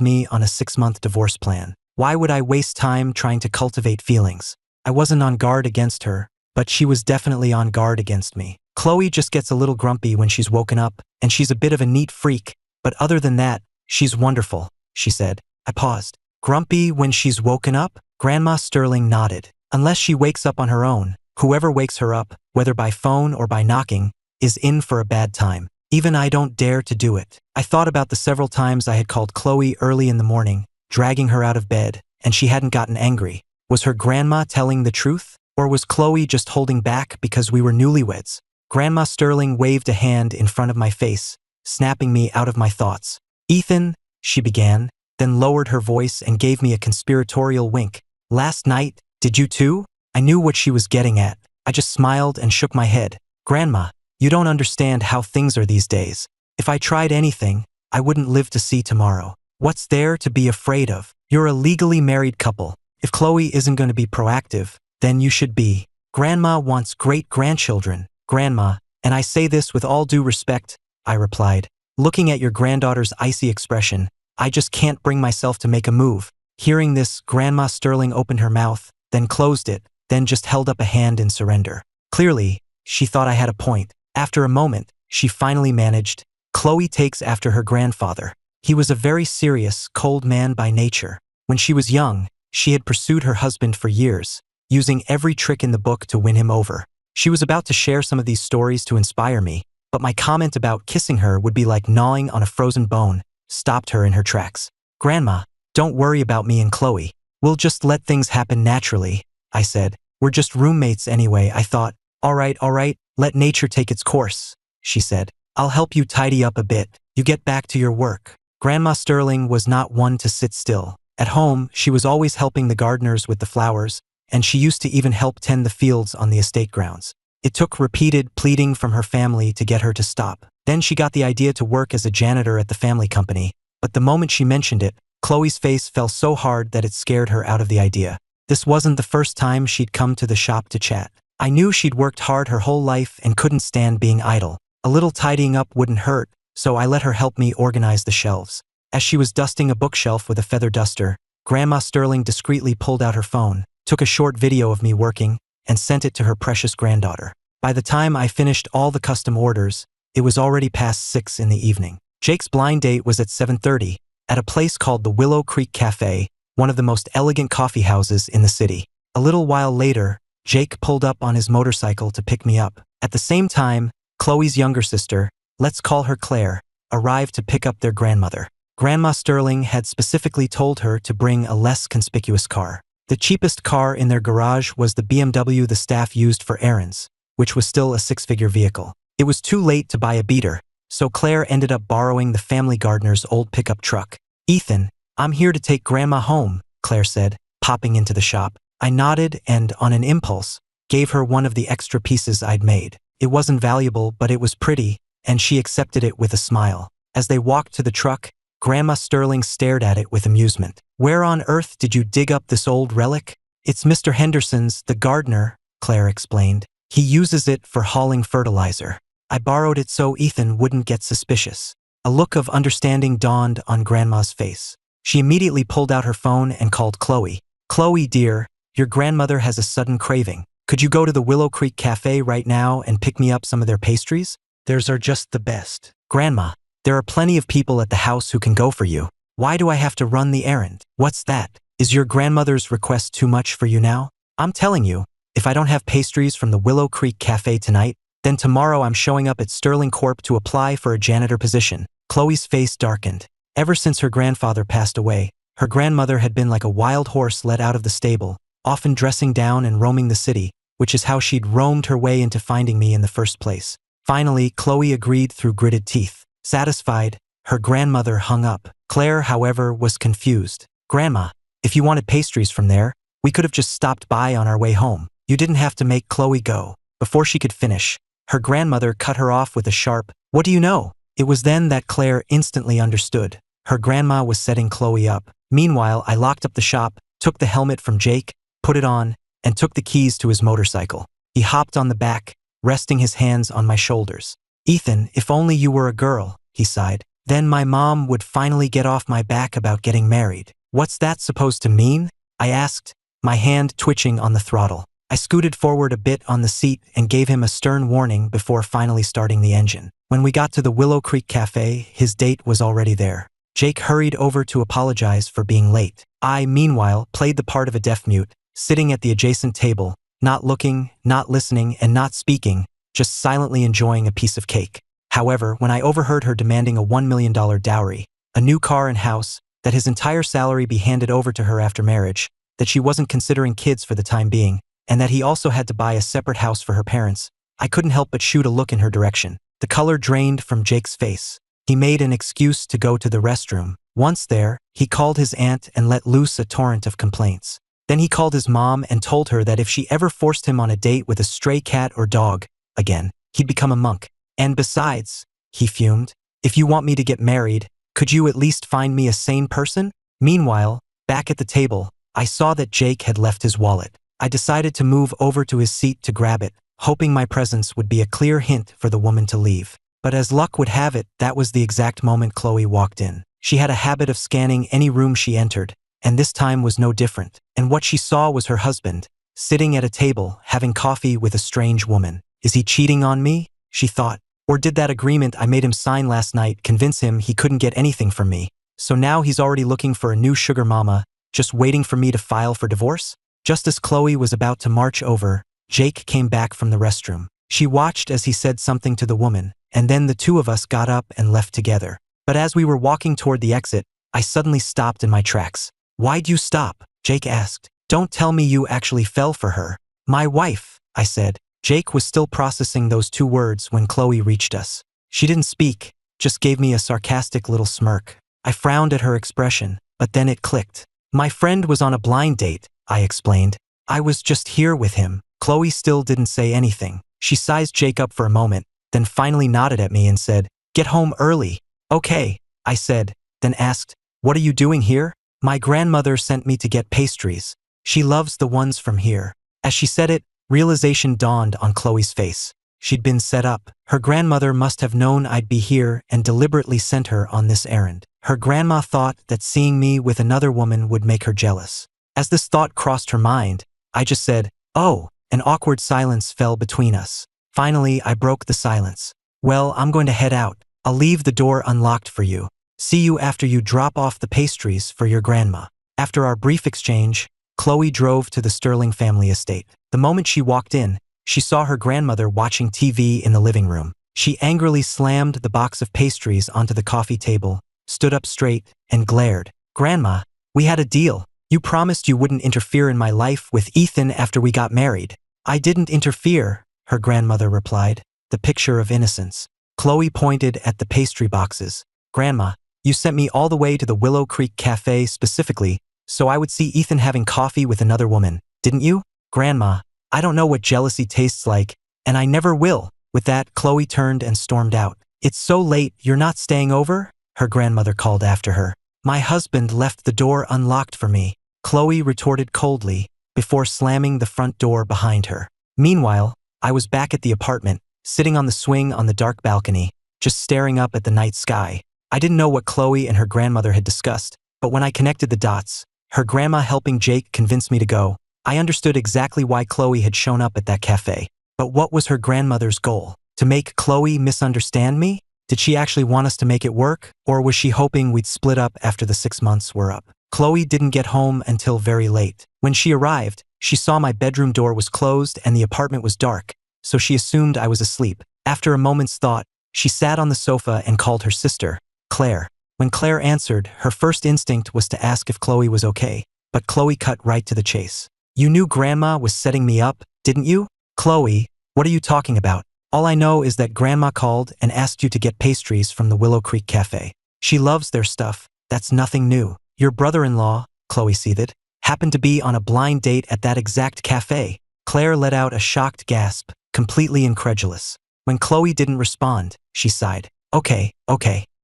Speaker 1: me on a 6-month divorce plan. Why would I waste time trying to cultivate feelings? I wasn't on guard against her, but she was definitely on guard against me. Chloe just gets a little grumpy when she's woken up, and she's a bit of a neat freak, But other than that, she's wonderful, she said. I paused. Grumpy when she's woken up? Grandma Sterling nodded. Unless she wakes up on her own, whoever wakes her up, whether by phone or by knocking, is in for a bad time. Even I don't dare to do it. I thought about the several times I had called Chloe early in the morning, dragging her out of bed, and she hadn't gotten angry. Was her grandma telling the truth? Or was Chloe just holding back because we were newlyweds? Grandma Sterling waved a hand in front of my face, snapping me out of my thoughts. Ethan, she began, then lowered her voice and gave me a conspiratorial wink. Last night, did you too? I knew what she was getting at. I just smiled and shook my head. Grandma, you don't understand how things are these days. If I tried anything, I wouldn't live to see tomorrow. What's there to be afraid of? You're a legally married couple. If Chloe isn't going to be proactive, then you should be. Grandma wants great-grandchildren. Grandma, and I say this with all due respect, I replied. Looking at your granddaughter's icy expression, I just can't bring myself to make a move. Hearing this, Grandma Sterling opened her mouth, then closed it, then just held up a hand in surrender. Clearly, she thought I had a point. After a moment, she finally managed. Chloe takes after her grandfather. He was a very serious, cold man by nature. When she was young, she had pursued her husband for years, using every trick in the book to win him over. She was about to share some of these stories to inspire me, but my comment about kissing her would be like gnawing on a frozen bone, stopped her in her tracks. Grandma, don't worry about me and Chloe. We'll just let things happen naturally, I said. We're just roommates anyway, I thought. All right, let nature take its course, she said. I'll help you tidy up a bit. You get back to your work. Grandma Sterling was not one to sit still. At home, she was always helping the gardeners with the flowers, and she used to even help tend the fields on the estate grounds. It took repeated pleading from her family to get her to stop. Then she got the idea to work as a janitor at the family company, but the moment she mentioned it, Chloe's face fell so hard that it scared her out of the idea. This wasn't the first time she'd come to the shop to chat. I knew she'd worked hard her whole life and couldn't stand being idle. A little tidying up wouldn't hurt, so I let her help me organize the shelves. As she was dusting a bookshelf with a feather duster, Grandma Sterling discreetly pulled out her phone, took a short video of me working, and sent it to her precious granddaughter. By the time I finished all the custom orders, it was already past 6 in the evening. Jake's blind date was at 7:30, at a place called the Willow Creek Cafe, one of the most elegant coffee houses in the city. A little while later, Jake pulled up on his motorcycle to pick me up. At the same time, Chloe's younger sister, let's call her Claire, arrived to pick up their grandmother. Grandma Sterling had specifically told her to bring a less conspicuous car. The cheapest car in their garage was the BMW the staff used for errands, which was still a 6-figure vehicle. It was too late to buy a beater, so Claire ended up borrowing the family gardener's old pickup truck. Ethan, I'm here to take Grandma home, Claire said, popping into the shop. I nodded and, on an impulse, gave her one of the extra pieces I'd made. It wasn't valuable, but it was pretty, and she accepted it with a smile. As they walked to the truck, Grandma Sterling stared at it with amusement. Where on earth did you dig up this old relic? It's Mr. Henderson's, the gardener, Claire explained. He uses it for hauling fertilizer. I borrowed it so Ethan wouldn't get suspicious. A look of understanding dawned on Grandma's face. She immediately pulled out her phone and called Chloe. Chloe, dear, your grandmother has a sudden craving. Could you go to the Willow Creek Cafe right now and pick me up some of their pastries? Theirs are just the best. Grandma, there are plenty of people at the house who can go for you. Why do I have to run the errand? What's that? Is your grandmother's request too much for you now? I'm telling you, if I don't have pastries from the Willow Creek Cafe tonight, then tomorrow I'm showing up at Sterling Corp to apply for a janitor position. Chloe's face darkened. Ever since her grandfather passed away, her grandmother had been like a wild horse let out of the stable, often dressing down and roaming the city, which is how she'd roamed her way into finding me in the first place. Finally, Chloe agreed through gritted teeth. Satisfied, her grandmother hung up. Claire, however, was confused. Grandma, if you wanted pastries from there, we could have just stopped by on our way home. You didn't have to make Chloe go. Before she could finish, her grandmother cut her off with a sharp, "What do you know?" It was then that Claire instantly understood. Her grandma was setting Chloe up. Meanwhile, I locked up the shop, took the helmet from Jake, put it on, and took the keys to his motorcycle. He hopped on the back, resting his hands on my shoulders. Ethan, if only you were a girl, he sighed. Then my mom would finally get off my back about getting married. What's that supposed to mean? I asked, my hand twitching on the throttle. I scooted forward a bit on the seat and gave him a stern warning before finally starting the engine. When we got to the Willow Creek Cafe, his date was already there. Jake hurried over to apologize for being late. I, meanwhile, played the part of a deaf mute, sitting at the adjacent table, not looking, not listening, and not speaking, just silently enjoying a piece of cake. However, when I overheard her demanding a $1 million dowry, a new car and house, that his entire salary be handed over to her after marriage, that she wasn't considering kids for the time being, and that he also had to buy a separate house for her parents, I couldn't help but shoot a look in her direction. The color drained from Jake's face. He made an excuse to go to the restroom. Once there, he called his aunt and let loose a torrent of complaints. Then he called his mom and told her that if she ever forced him on a date with a stray cat or dog again, he'd become a monk. And besides, he fumed, if you want me to get married, could you at least find me a sane person? Meanwhile, back at the table, I saw that Jake had left his wallet. I decided to move over to his seat to grab it, hoping my presence would be a clear hint for the woman to leave. But as luck would have it, that was the exact moment Chloe walked in. She had a habit of scanning any room she entered, and this time was no different. And what she saw was her husband, sitting at a table, having coffee with a strange woman. Is he cheating on me? She thought. Or did that agreement I made him sign last night convince him he couldn't get anything from me? So now he's already looking for a new sugar mama, just waiting for me to file for divorce? Just as Chloe was about to march over, Jake came back from the restroom. She watched as he said something to the woman, and then the two of us got up and left together. But as we were walking toward the exit, I suddenly stopped in my tracks. Why'd you stop? Jake asked. Don't tell me you actually fell for her. My wife, I said. Jake was still processing those two words when Chloe reached us. She didn't speak, just gave me a sarcastic little smirk. I frowned at her expression, but then it clicked. My friend was on a blind date, I explained. I was just here with him. Chloe still didn't say anything. She sized Jake up for a moment, then finally nodded at me and said, "Get home early." "Okay," I said, then asked, "What are you doing here?" "My grandmother sent me to get pastries. She loves the ones from here." As she said it, realization dawned on Chloe's face. She'd been set up. Her grandmother must have known I'd be here and deliberately sent her on this errand. Her grandma thought that seeing me with another woman would make her jealous. As this thought crossed her mind, I just said, "Oh." An awkward silence fell between us. Finally, I broke the silence. "Well, I'm going to head out. I'll leave the door unlocked for you. See you after you drop off the pastries for your grandma." After our brief exchange, Chloe drove to the Sterling family estate. The moment she walked in, she saw her grandmother watching TV in the living room. She angrily slammed the box of pastries onto the coffee table, stood up straight, and glared. "Grandma, we had a deal. You promised you wouldn't interfere in my life with Ethan after we got married." "I didn't interfere," her grandmother replied, the picture of innocence. Chloe pointed at the pastry boxes. "Grandma, you sent me all the way to the Willow Creek Cafe specifically so I would see Ethan having coffee with another woman, didn't you?" "Grandma, I don't know what jealousy tastes like, and I never will." With that, Chloe turned and stormed out. "It's so late, you're not staying over?" her grandmother called after her. "My husband left the door unlocked for me," Chloe retorted coldly, before slamming the front door behind her. Meanwhile, I was back at the apartment, sitting on the swing on the dark balcony, just staring up at the night sky. I didn't know what Chloe and her grandmother had discussed, but when I connected the dots, her grandma helping Jake convince me to go, I understood exactly why Chloe had shown up at that cafe. But what was her grandmother's goal? To make Chloe misunderstand me? Did she actually want us to make it work, or was she hoping we'd split up after the 6 months were up? Chloe didn't get home until very late. When she arrived, she saw my bedroom door was closed and the apartment was dark, so she assumed I was asleep. After a moment's thought, she sat on the sofa and called her sister, Claire. When Claire answered, her first instinct was to ask if Chloe was okay, but Chloe cut right to the chase. "You knew Grandma was setting me up, didn't you?" "Chloe, what are you talking about? All I know is that Grandma called and asked you to get pastries from the Willow Creek Cafe. She loves their stuff, that's nothing new. Your brother-in-law," Chloe seethed, "happened to be on a blind date at that exact cafe." Claire let out a shocked gasp, completely incredulous. When Chloe didn't respond, she sighed. Okay.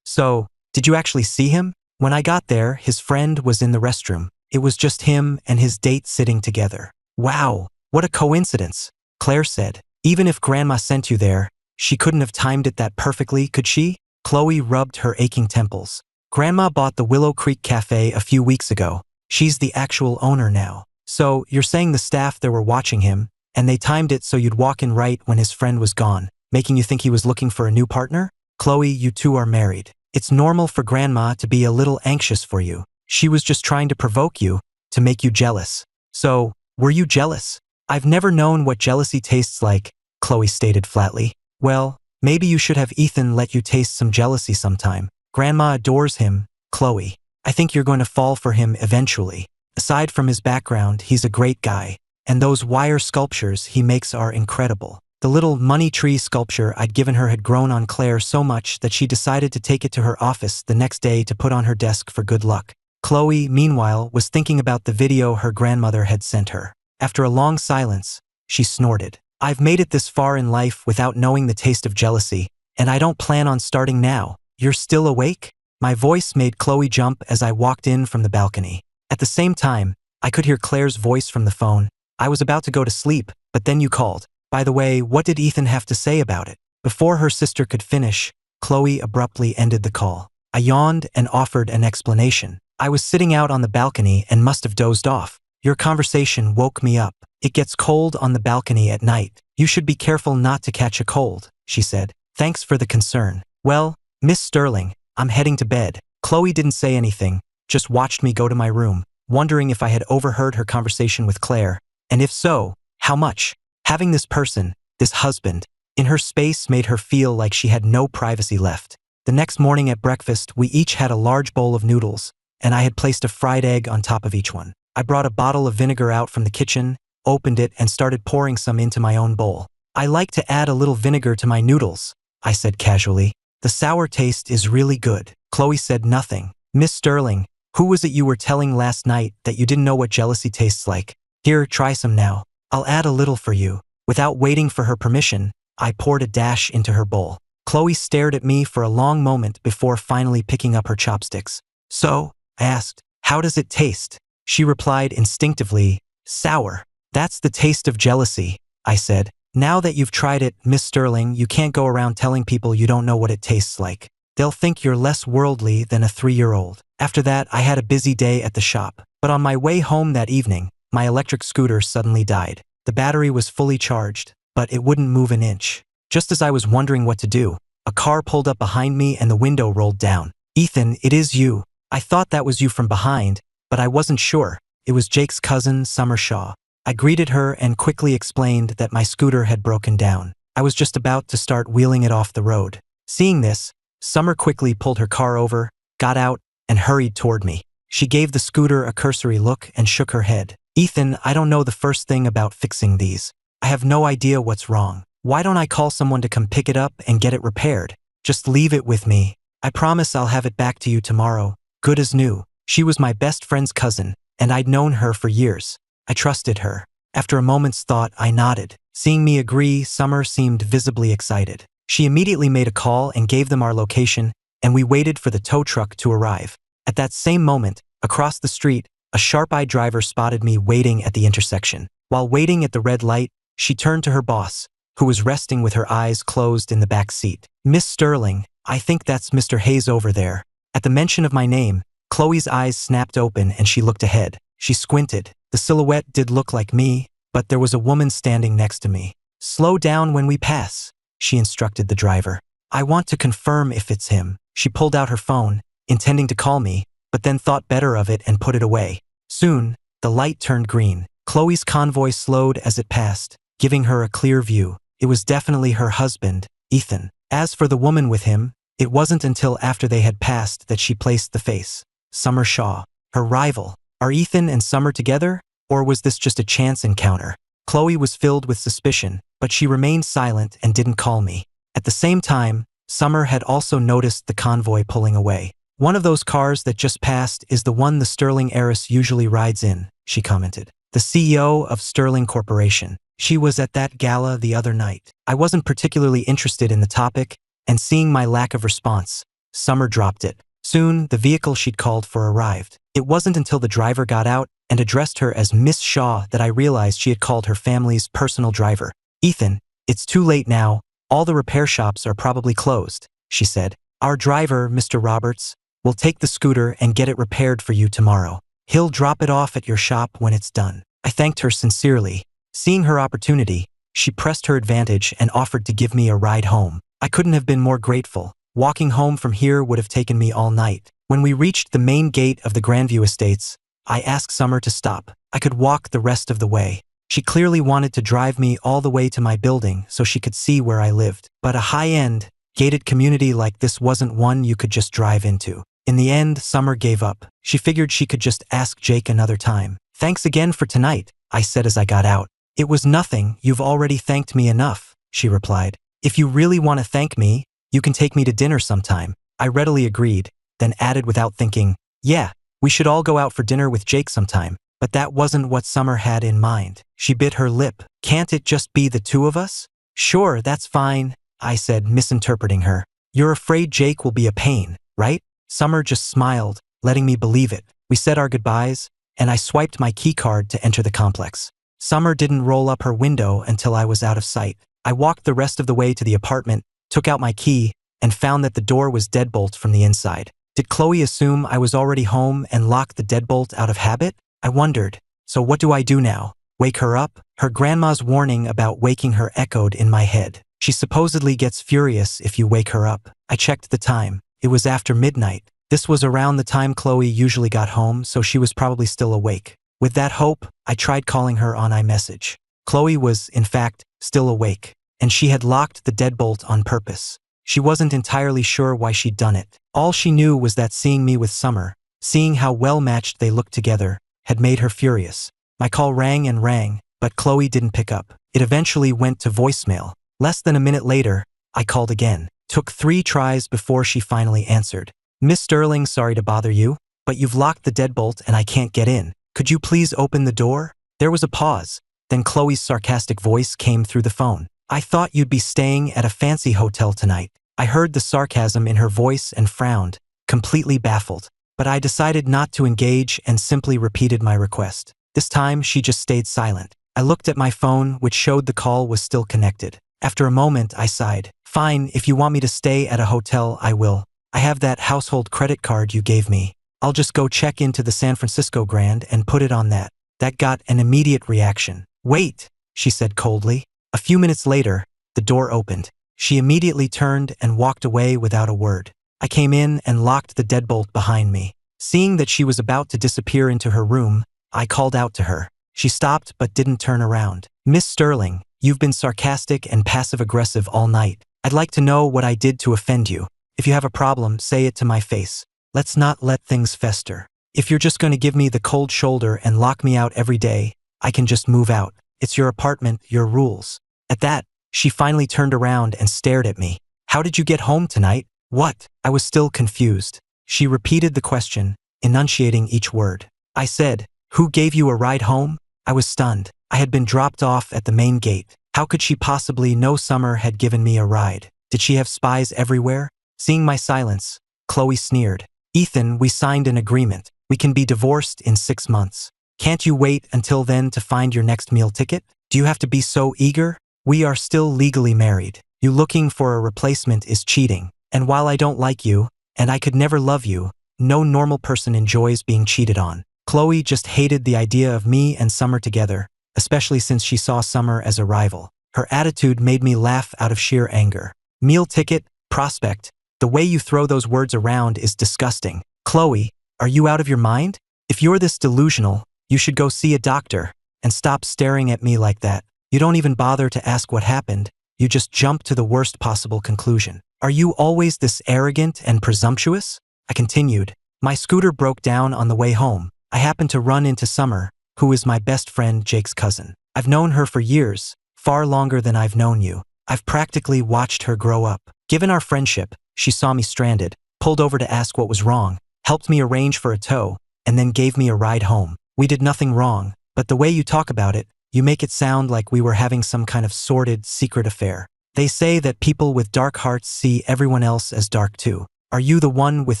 Speaker 1: So, did you actually see him?" "When I got there, his friend was in the restroom. It was just him and his date sitting together." "Wow, what a coincidence," Claire said. "Even if Grandma sent you there, she couldn't have timed it that perfectly, could she?" Chloe rubbed her aching temples. "Grandma bought the Willow Creek Cafe a few weeks ago. She's the actual owner now. So, you're saying the staff there were watching him, and they timed it so you'd walk in right when his friend was gone. making you think he was looking for a new partner? Chloe, you two are married. It's normal for Grandma to be a little anxious for you. She was just trying to provoke you, to make you jealous. So, were you jealous? I've never known what jealousy tastes like, Chloe stated flatly. Well, maybe you should have Ethan let you taste some jealousy sometime. Grandma adores him, Chloe. I think you're going to fall for him eventually. Aside from his background, he's a great guy. And those wire sculptures he makes are incredible. The little money tree sculpture I'd given her had grown on Claire so much that she decided to take it to her office the next day to put on her desk for good luck. Chloe, meanwhile, was thinking about the video her grandmother had sent her. After a long silence, she snorted. I've made it this far in life without knowing the taste of jealousy, and I don't plan on starting now. You're still awake? My voice made Chloe jump as I walked in from the balcony. At the same time, I could hear Claire's voice from the phone. I was about to go to sleep, but then you called. By the way, what did Ethan have to say about it? Before her sister could finish, Chloe abruptly ended the call. I yawned and offered an explanation. I was sitting out on the balcony and must have dozed off. Your conversation woke me up. It gets cold on the balcony at night. You should be careful not to catch a cold, she said. Thanks for the concern. Well, Miss Sterling, I'm heading to bed. Chloe didn't say anything, just watched me go to my room, wondering if I had overheard her conversation with Claire, and if so, how much. Having this person, this husband, in her space made her feel like she had no privacy left. The next morning at breakfast, we each had a large bowl of noodles, and I had placed a fried egg on top of each one. I brought a bottle of vinegar out from the kitchen, opened it, and started pouring some into my own bowl. I like to add a little vinegar to my noodles, I said casually. The sour taste is really good. Chloe said nothing. Miss Sterling, who was it you were telling last night that you didn't know what jealousy tastes like? Here, try some now. I'll add a little for you. Without waiting for her permission, I poured a dash into her bowl. Chloe stared at me for a long moment before finally picking up her chopsticks. So, I asked, how does it taste? She replied instinctively, sour. That's the taste of jealousy, I said. Now that you've tried it, Miss Sterling, you can't go around telling people you don't know what it tastes like. They'll think you're less worldly than a 3-year-old. After that, I had a busy day at the shop. But on my way home that evening, my electric scooter suddenly died. The battery was fully charged, but it wouldn't move an inch. Just as I was wondering what to do, a car pulled up behind me and the window rolled down. Ethan, it is you. I thought that was you from behind, but I wasn't sure. It was Jake's cousin, Summer Shaw. I greeted her and quickly explained that my scooter had broken down. I was just about to start wheeling it off the road. Seeing this, Summer quickly pulled her car over, got out, and hurried toward me. She gave the scooter a cursory look and shook her head. Ethan, I don't know the first thing about fixing these. I have no idea what's wrong. Why don't I call someone to come pick it up and get it repaired? Just leave it with me. I promise I'll have it back to you tomorrow, good as new. She was my best friend's cousin, and I'd known her for years. I trusted her. After a moment's thought, I nodded. Seeing me agree, Summer seemed visibly excited. She immediately made a call and gave them our location, and we waited for the tow truck to arrive. At that same moment, across the street, a sharp-eyed driver spotted me waiting at the intersection. While waiting at the red light, she turned to her boss, who was resting with her eyes closed in the back seat. Miss Sterling, I think that's Mr. Hayes over there. At the mention of my name, Chloe's eyes snapped open and she looked ahead. She squinted. The silhouette did look like me, but there was a woman standing next to me. Slow down when we pass, she instructed the driver. I want to confirm if it's him. She pulled out her phone, intending to call me, but then thought better of it and put it away. Soon, the light turned green. Chloe's convoy slowed as it passed, giving her a clear view. It was definitely her husband, Ethan. As for the woman with him, it wasn't until after they had passed that she placed the face. Summer Shaw, her rival. Are Ethan and Summer together, or was this just a chance encounter? Chloe was filled with suspicion, but she remained silent and didn't call me. At the same time, Summer had also noticed the convoy pulling away. One of those cars that just passed is the one the Sterling heiress usually rides in, she commented. The CEO of Sterling Corporation. She was at that gala the other night. I wasn't particularly interested in the topic, and seeing my lack of response, Summer dropped it. Soon, the vehicle she'd called for arrived. It wasn't until the driver got out and addressed her as Miss Shaw that I realized she had called her family's personal driver. Ethan, it's too late now. All the repair shops are probably closed, she said. Our driver, Mr. Roberts, will take the scooter and get it repaired for you tomorrow. He'll drop it off at your shop when it's done. I thanked her sincerely. Seeing her opportunity, She pressed her advantage and offered to give me a ride home. I couldn't have been more grateful. Walking home from here would have taken me all night. When we reached the main gate of the Grandview Estates, I asked Summer to stop. I could walk the rest of the way. She clearly wanted to drive me all the way to my building so she could see where I lived. But a high-end, gated community like this wasn't one you could just drive into. In the end, Summer gave up. She figured she could just ask Jake another time. "Thanks again for tonight," I said as I got out. "It was nothing, you've already thanked me enough," she replied. "If you really want to thank me, you can take me to dinner sometime." I readily agreed, then added without thinking, "Yeah, we should all go out for dinner with Jake sometime." But that wasn't what Summer had in mind. She bit her lip. "Can't it just be the two of us?" "Sure, that's fine," I said, misinterpreting her. "You're afraid Jake will be a pain, right?" Summer just smiled, letting me believe it. We said our goodbyes, and I swiped my key card to enter the complex. Summer didn't roll up her window until I was out of sight. I walked the rest of the way to the apartment, took out my key, and found that the door was deadbolt from the inside. Did Chloe assume I was already home and lock the deadbolt out of habit? I wondered. So what do I do now? Wake her up? Her grandma's warning about waking her echoed in my head. She supposedly gets furious if you wake her up. I checked the time. It was after midnight. This was around the time Chloe usually got home, so she was probably still awake. With that hope, I tried calling her on iMessage. Chloe was, in fact, still awake, and she had locked the deadbolt on purpose. She wasn't entirely sure why she'd done it. All she knew was that seeing me with Summer, seeing how well-matched they looked together, had made her furious. My call rang and rang, but Chloe didn't pick up. It eventually went to voicemail. Less than a minute later, I called again. Took 3 tries before she finally answered. "Miss Sterling, sorry to bother you, but you've locked the deadbolt and I can't get in. Could you please open the door?" There was a pause. Then Chloe's sarcastic voice came through the phone. "I thought you'd be staying at a fancy hotel tonight." I heard the sarcasm in her voice and frowned, completely baffled. But I decided not to engage and simply repeated my request. This time, she just stayed silent. I looked at my phone, which showed the call was still connected. After a moment, I sighed. "Fine, if you want me to stay at a hotel, I will. I have that household credit card you gave me. I'll just go check into the San Francisco Grand and put it on that." That got an immediate reaction. "Wait," she said coldly. A few minutes later, the door opened. She immediately turned and walked away without a word. I came in and locked the deadbolt behind me. Seeing that she was about to disappear into her room, I called out to her. She stopped but didn't turn around. "Miss Sterling, you've been sarcastic and passive-aggressive all night. I'd like to know what I did to offend you. If you have a problem, say it to my face. Let's not let things fester. If you're just going to give me the cold shoulder and lock me out every day, I can just move out. It's your apartment, your rules." At that, she finally turned around and stared at me. "How did you get home tonight?" "What?" I was still confused. She repeated the question, enunciating each word. I said, "Who gave you a ride home?" I was stunned. I had been dropped off at the main gate. How could she possibly know Summer had given me a ride? Did she have spies everywhere? Seeing my silence, Chloe sneered. "Ethan, we signed an agreement. We can be divorced in 6 months. Can't you wait until then to find your next meal ticket? Do you have to be so eager? We are still legally married. You looking for a replacement is cheating. And while I don't like you, and I could never love you, no normal person enjoys being cheated on." Chloe just hated the idea of me and Summer together, especially since she saw Summer as a rival. Her attitude made me laugh out of sheer anger. "Meal ticket, prospect, the way you throw those words around is disgusting. Chloe, are you out of your mind? If you're this delusional, you should go see a doctor, and stop staring at me like that. You don't even bother to ask what happened, you just jump to the worst possible conclusion. Are you always this arrogant and presumptuous?" I continued. "My scooter broke down on the way home. I happened to run into Summer, who is my best friend Jake's cousin. I've known her for years, far longer than I've known you. I've practically watched her grow up. Given our friendship, she saw me stranded, pulled over to ask what was wrong, helped me arrange for a tow, and then gave me a ride home. We did nothing wrong, but the way you talk about it, you make it sound like we were having some kind of sordid, secret affair. They say that people with dark hearts see everyone else as dark too. Are you the one with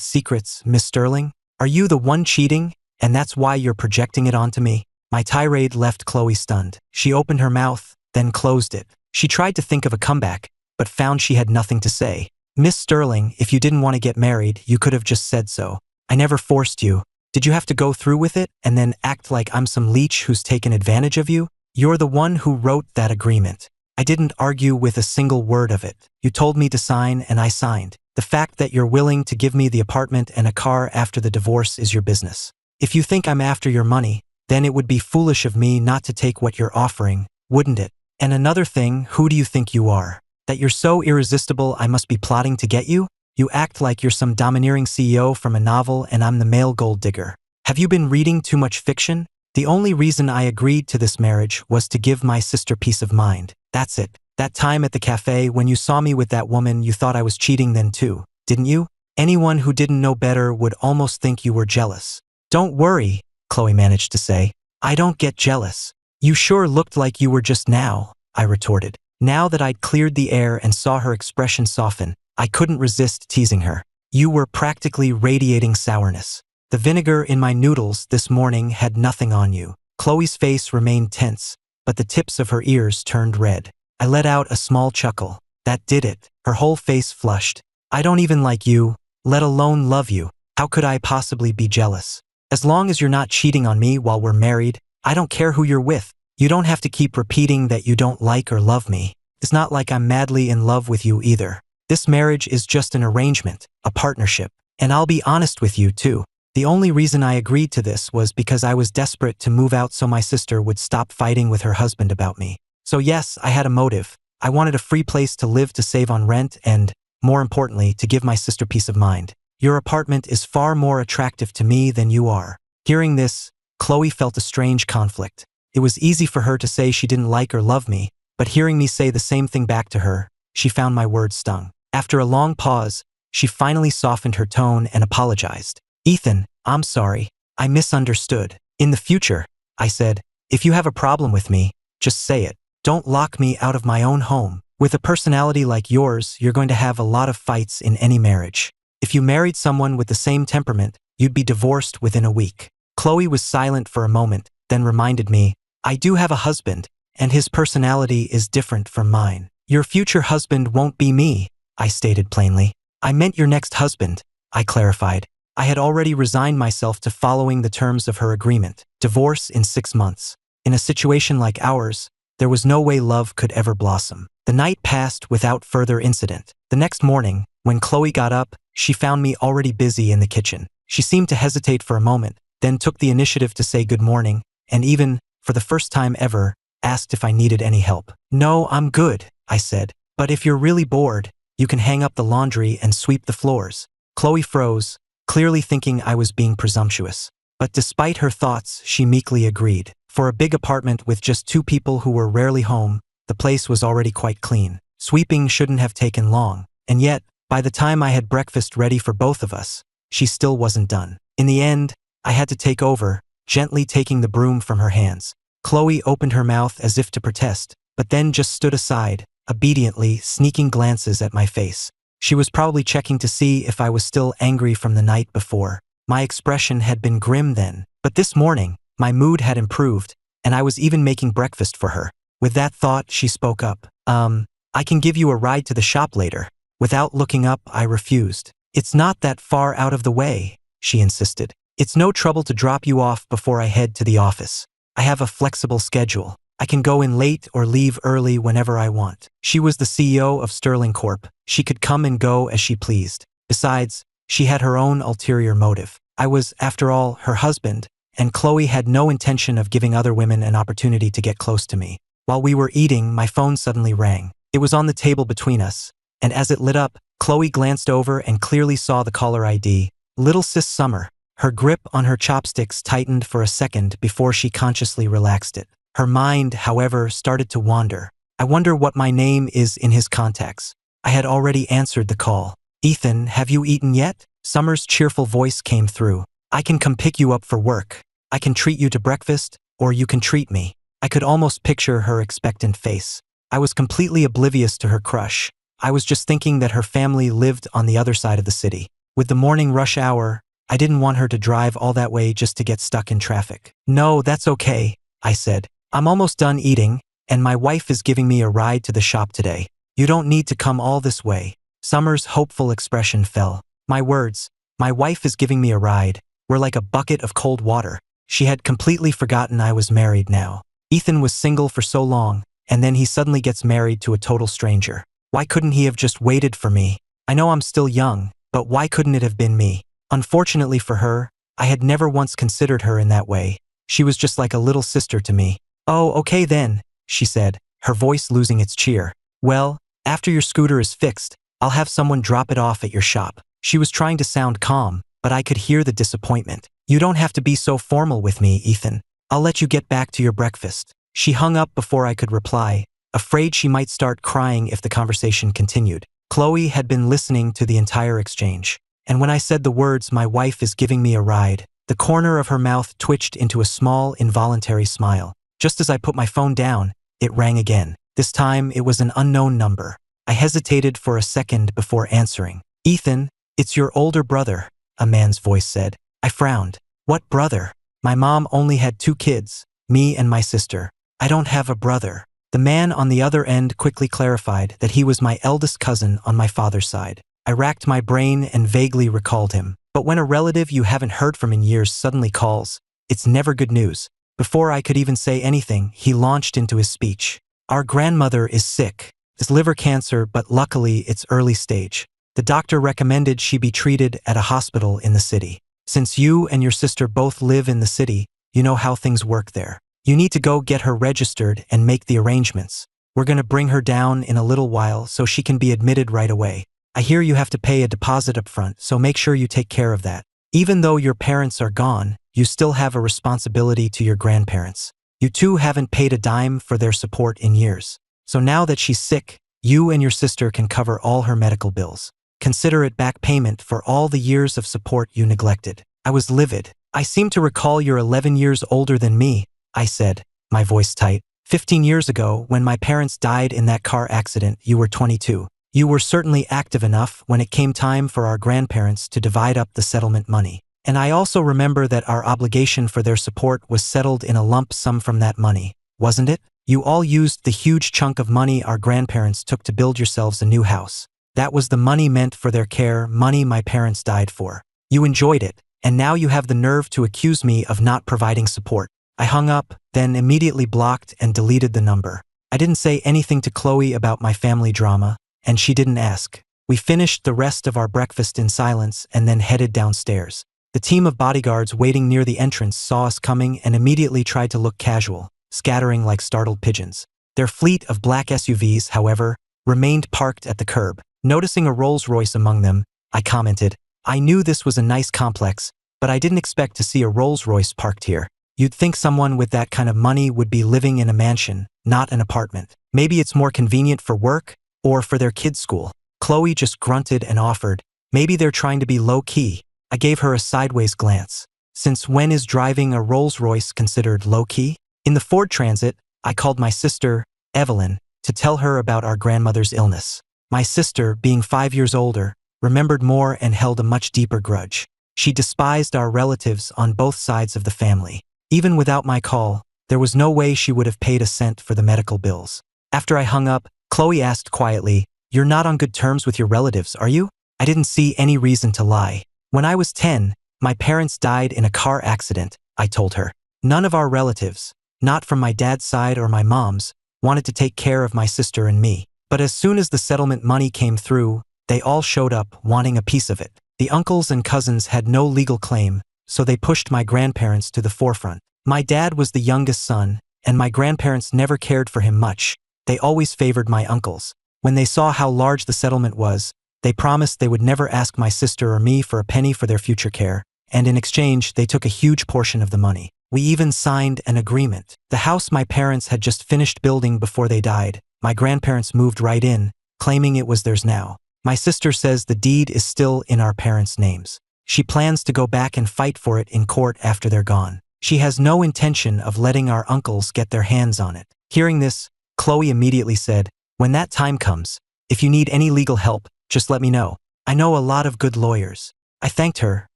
Speaker 1: secrets, Miss Sterling? Are you the one cheating, and that's why you're projecting it onto me?" My tirade left Chloe stunned. She opened her mouth, then closed it. She tried to think of a comeback, but found she had nothing to say. "Miss Sterling, if you didn't want to get married, you could have just said so. I never forced you. Did you have to go through with it and then act like I'm some leech who's taken advantage of you? You're the one who wrote that agreement. I didn't argue with a single word of it. You told me to sign and I signed. The fact that you're willing to give me the apartment and a car after the divorce is your business. If you think I'm after your money, then it would be foolish of me not to take what you're offering, wouldn't it? And another thing, who do you think you are? That you're so irresistible I must be plotting to get you? You act like you're some domineering CEO from a novel and I'm the male gold digger. Have you been reading too much fiction? The only reason I agreed to this marriage was to give my sister peace of mind. That's it. That time at the cafe when you saw me with that woman, you thought I was cheating then too, didn't you? Anyone who didn't know better would almost think you were jealous. Don't worry, Chloe managed to say. I don't get jealous. You sure looked like you were just now, I retorted. Now that I'd cleared the air and saw her expression soften, I couldn't resist teasing her. You were practically radiating sourness. The vinegar in my noodles this morning had nothing on you. Chloe's face remained tense, but the tips of her ears turned red. I let out a small chuckle. That did it. Her whole face flushed. I don't even like you, let alone love you. How could I possibly be jealous? As long as you're not cheating on me while we're married, I don't care who you're with. You don't have to keep repeating that you don't like or love me. It's not like I'm madly in love with you either. This marriage is just an arrangement, a partnership. And I'll be honest with you too. The only reason I agreed to this was because I was desperate to move out so my sister would stop fighting with her husband about me. So yes, I had a motive. I wanted a free place to live to save on rent and, more importantly, to give my sister peace of mind. Your apartment is far more attractive to me than you are. Hearing this, Chloe felt a strange conflict. It was easy for her to say she didn't like or love me, but hearing me say the same thing back to her, she found my words stung. After a long pause, she finally softened her tone and apologized. Ethan, I'm sorry. I misunderstood. In the future, I said, if you have a problem with me, just say it. Don't lock me out of my own home. With a personality like yours, you're going to have a lot of fights in any marriage. If you married someone with the same temperament, you'd be divorced within a week. Chloe was silent for a moment, then reminded me, I do have a husband, and his personality is different from mine. Your future husband won't be me, I stated plainly. I meant your next husband, I clarified. I had already resigned myself to following the terms of her agreement. Divorce in 6 months. In a situation like ours, there was no way love could ever blossom. The night passed without further incident. The next morning, when Chloe got up, she found me already busy in the kitchen. She seemed to hesitate for a moment, then took the initiative to say good morning, and even, for the first time ever, asked if I needed any help. No, I'm good, I said. But if you're really bored, you can hang up the laundry and sweep the floors. Chloe froze, clearly thinking I was being presumptuous. But despite her thoughts, she meekly agreed. For a big apartment with just 2 people who were rarely home, the place was already quite clean. Sweeping shouldn't have taken long. And yet, by the time I had breakfast ready for both of us, she still wasn't done. In the end, I had to take over, gently taking the broom from her hands. Chloe opened her mouth as if to protest, but then just stood aside, obediently sneaking glances at my face. She was probably checking to see if I was still angry from the night before. My expression had been grim then, but this morning, my mood had improved, and I was even making breakfast for her. With that thought, she spoke up. I can give you a ride to the shop later. Without looking up, I refused. It's not that far out of the way, she insisted. It's no trouble to drop you off before I head to the office. I have a flexible schedule. I can go in late or leave early whenever I want. She was the CEO of Sterling Corp. She could come and go as she pleased. Besides, she had her own ulterior motive. I was, after all, her husband, and Chloe had no intention of giving other women an opportunity to get close to me. While we were eating, my phone suddenly rang. It was on the table between us, and as it lit up, Chloe glanced over and clearly saw the caller ID. Little Sis Summer. Her grip on her chopsticks tightened for a second before she consciously relaxed it. Her mind, however, started to wander. I wonder what my name is in his contacts. I had already answered the call. Ethan, have you eaten yet? Summer's cheerful voice came through. I can come pick you up for work. I can treat you to breakfast, or you can treat me. I could almost picture her expectant face. I was completely oblivious to her crush. I was just thinking that her family lived on the other side of the city. With the morning rush hour, I didn't want her to drive all that way just to get stuck in traffic. No, that's okay, I said. I'm almost done eating, and my wife is giving me a ride to the shop today. You don't need to come all this way. Summer's hopeful expression fell. My words, my wife is giving me a ride, were like a bucket of cold water. She had completely forgotten I was married now. Ethan was single for so long, and then he suddenly gets married to a total stranger. Why couldn't he have just waited for me? I know I'm still young, but why couldn't it have been me? Unfortunately for her, I had never once considered her in that way. She was just like a little sister to me. "Oh, okay then," she said, her voice losing its cheer. "Well, after your scooter is fixed, I'll have someone drop it off at your shop." She was trying to sound calm, but I could hear the disappointment. "You don't have to be so formal with me, Ethan. I'll let you get back to your breakfast." She hung up before I could reply, afraid she might start crying if the conversation continued. Chloe had been listening to the entire exchange, and when I said the words, "My wife is giving me a ride," the corner of her mouth twitched into a small, involuntary smile. Just as I put my phone down, it rang again. This time, it was an unknown number. I hesitated for a second before answering. "Ethan, it's your older brother," a man's voice said. I frowned. "What brother? My mom only had 2 kids, me and my sister. I don't have a brother." The man on the other end quickly clarified that he was my eldest cousin on my father's side. I racked my brain and vaguely recalled him. But when a relative you haven't heard from in years suddenly calls, it's never good news. Before I could even say anything, he launched into his speech. "Our grandmother is sick. It's liver cancer, but luckily it's early stage. The doctor recommended she be treated at a hospital in the city. Since you and your sister both live in the city, you know how things work there. You need to go get her registered and make the arrangements. We're going to bring her down in a little while so she can be admitted right away. I hear you have to pay a deposit up front, so make sure you take care of that. Even though your parents are gone, you still have a responsibility to your grandparents. You two haven't paid a dime for their support in years. So now that she's sick, you and your sister can cover all her medical bills. Consider it back payment for all the years of support you neglected." I was livid. "I seem to recall you're 11 years older than me," I said, my voice tight. 15 years ago, when my parents died in that car accident, you were 22. You were certainly active enough when it came time for our grandparents to divide up the settlement money. And I also remember that our obligation for their support was settled in a lump sum from that money, wasn't it? You all used the huge chunk of money our grandparents took to build yourselves a new house. That was the money meant for their care, money my parents died for. You enjoyed it, and now you have the nerve to accuse me of not providing support." I hung up, then immediately blocked and deleted the number. I didn't say anything to Chloe about my family drama, and she didn't ask. We finished the rest of our breakfast in silence and then headed downstairs. The team of bodyguards waiting near the entrance saw us coming and immediately tried to look casual, scattering like startled pigeons. Their fleet of black SUVs, however, remained parked at the curb. Noticing a Rolls-Royce among them, I commented, "I knew this was a nice complex, but I didn't expect to see a Rolls-Royce parked here. You'd think someone with that kind of money would be living in a mansion, not an apartment. Maybe it's more convenient for work or for their kids' school." Chloe just grunted and offered, "Maybe they're trying to be low-key." I gave her a sideways glance. Since when is driving a Rolls-Royce considered low-key? In the Ford Transit, I called my sister, Evelyn, to tell her about our grandmother's illness. My sister, being 5 years older, remembered more and held a much deeper grudge. She despised our relatives on both sides of the family. Even without my call, there was no way she would have paid a cent for the medical bills. After I hung up, Chloe asked quietly, "You're not on good terms with your relatives, are you?" I didn't see any reason to lie. "When I was 10, my parents died in a car accident," I told her. "None of our relatives, not from my dad's side or my mom's, wanted to take care of my sister and me. But as soon as the settlement money came through, they all showed up wanting a piece of it. The uncles and cousins had no legal claim, so they pushed my grandparents to the forefront. My dad was the youngest son, and my grandparents never cared for him much. They always favored my uncles. When they saw how large the settlement was, they promised they would never ask my sister or me for a penny for their future care, and in exchange, they took a huge portion of the money. We even signed an agreement. The house my parents had just finished building before they died, my grandparents moved right in, claiming it was theirs now. My sister says the deed is still in our parents' names. She plans to go back and fight for it in court after they're gone. She has no intention of letting our uncles get their hands on it." Hearing this, Chloe immediately said, "When that time comes, if you need any legal help, just let me know. I know a lot of good lawyers." I thanked her,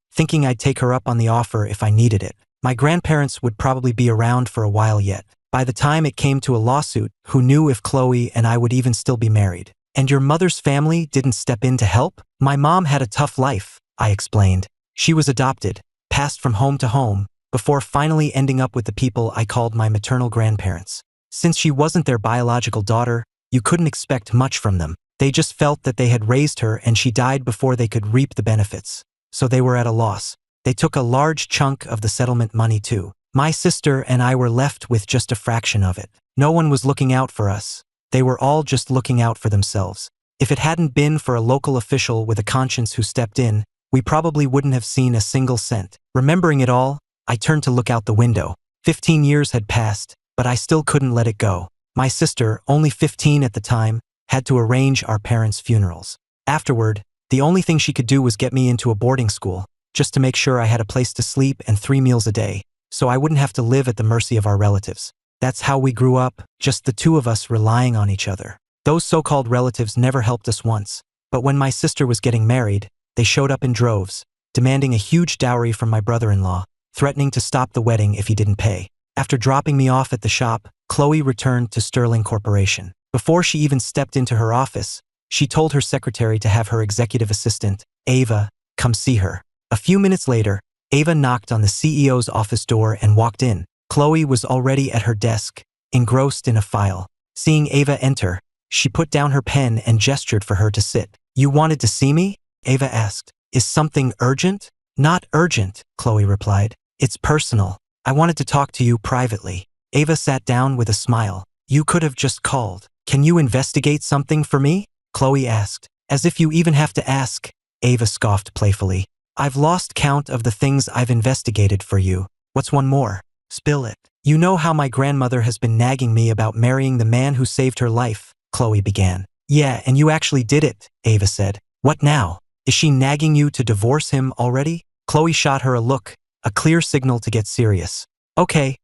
Speaker 1: thinking I'd take her up on the offer if I needed it. My grandparents would probably be around for a while yet. By the time it came to a lawsuit, who knew if Chloe and I would even still be married? "And your mother's family didn't step in to help?" "My mom had a tough life," I explained. "She was adopted, passed from home to home, before finally ending up with the people I called my maternal grandparents. Since she wasn't their biological daughter, you couldn't expect much from them. They just felt that they had raised her and she died before they could reap the benefits. So they were at a loss. They took a large chunk of the settlement money too. My sister and I were left with just a fraction of it. No one was looking out for us. They were all just looking out for themselves. If it hadn't been for a local official with a conscience who stepped in, we probably wouldn't have seen a single cent. Remembering it all, I turned to look out the window. 15 years had passed, but I still couldn't let it go. My sister, only 15 at the time, had to arrange our parents' funerals. Afterward, the only thing she could do was get me into a boarding school, just to make sure I had a place to sleep and 3 meals a day, so I wouldn't have to live at the mercy of our relatives. That's how we grew up, just the two of us relying on each other. Those so-called relatives never helped us once, but when my sister was getting married, they showed up in droves, demanding a huge dowry from my brother-in-law, threatening to stop the wedding if he didn't pay. After dropping me off at the shop, Chloe returned to Sterling Corporation. Before she even stepped into her office, she told her secretary to have her executive assistant, Ava, come see her. A few minutes later, Ava knocked on the CEO's office door and walked in. Chloe was already at her desk, engrossed in a file. Seeing Ava enter, she put down her pen and gestured for her to sit. You wanted to see me? Ava asked. Is something urgent? Not urgent, Chloe replied. It's personal. I wanted to talk to you privately. Ava sat down with a smile. You could have just called. Can you investigate something for me? Chloe asked. As if you even have to ask, Ava scoffed playfully. I've lost count of the things I've investigated for you. What's one more? Spill it. You know how my grandmother has been nagging me about marrying the man who saved her life, Chloe began. Yeah, and you actually did it, Ava said. What now? Is she nagging you to divorce him already? Chloe shot her a look, a clear signal to get serious. Okay,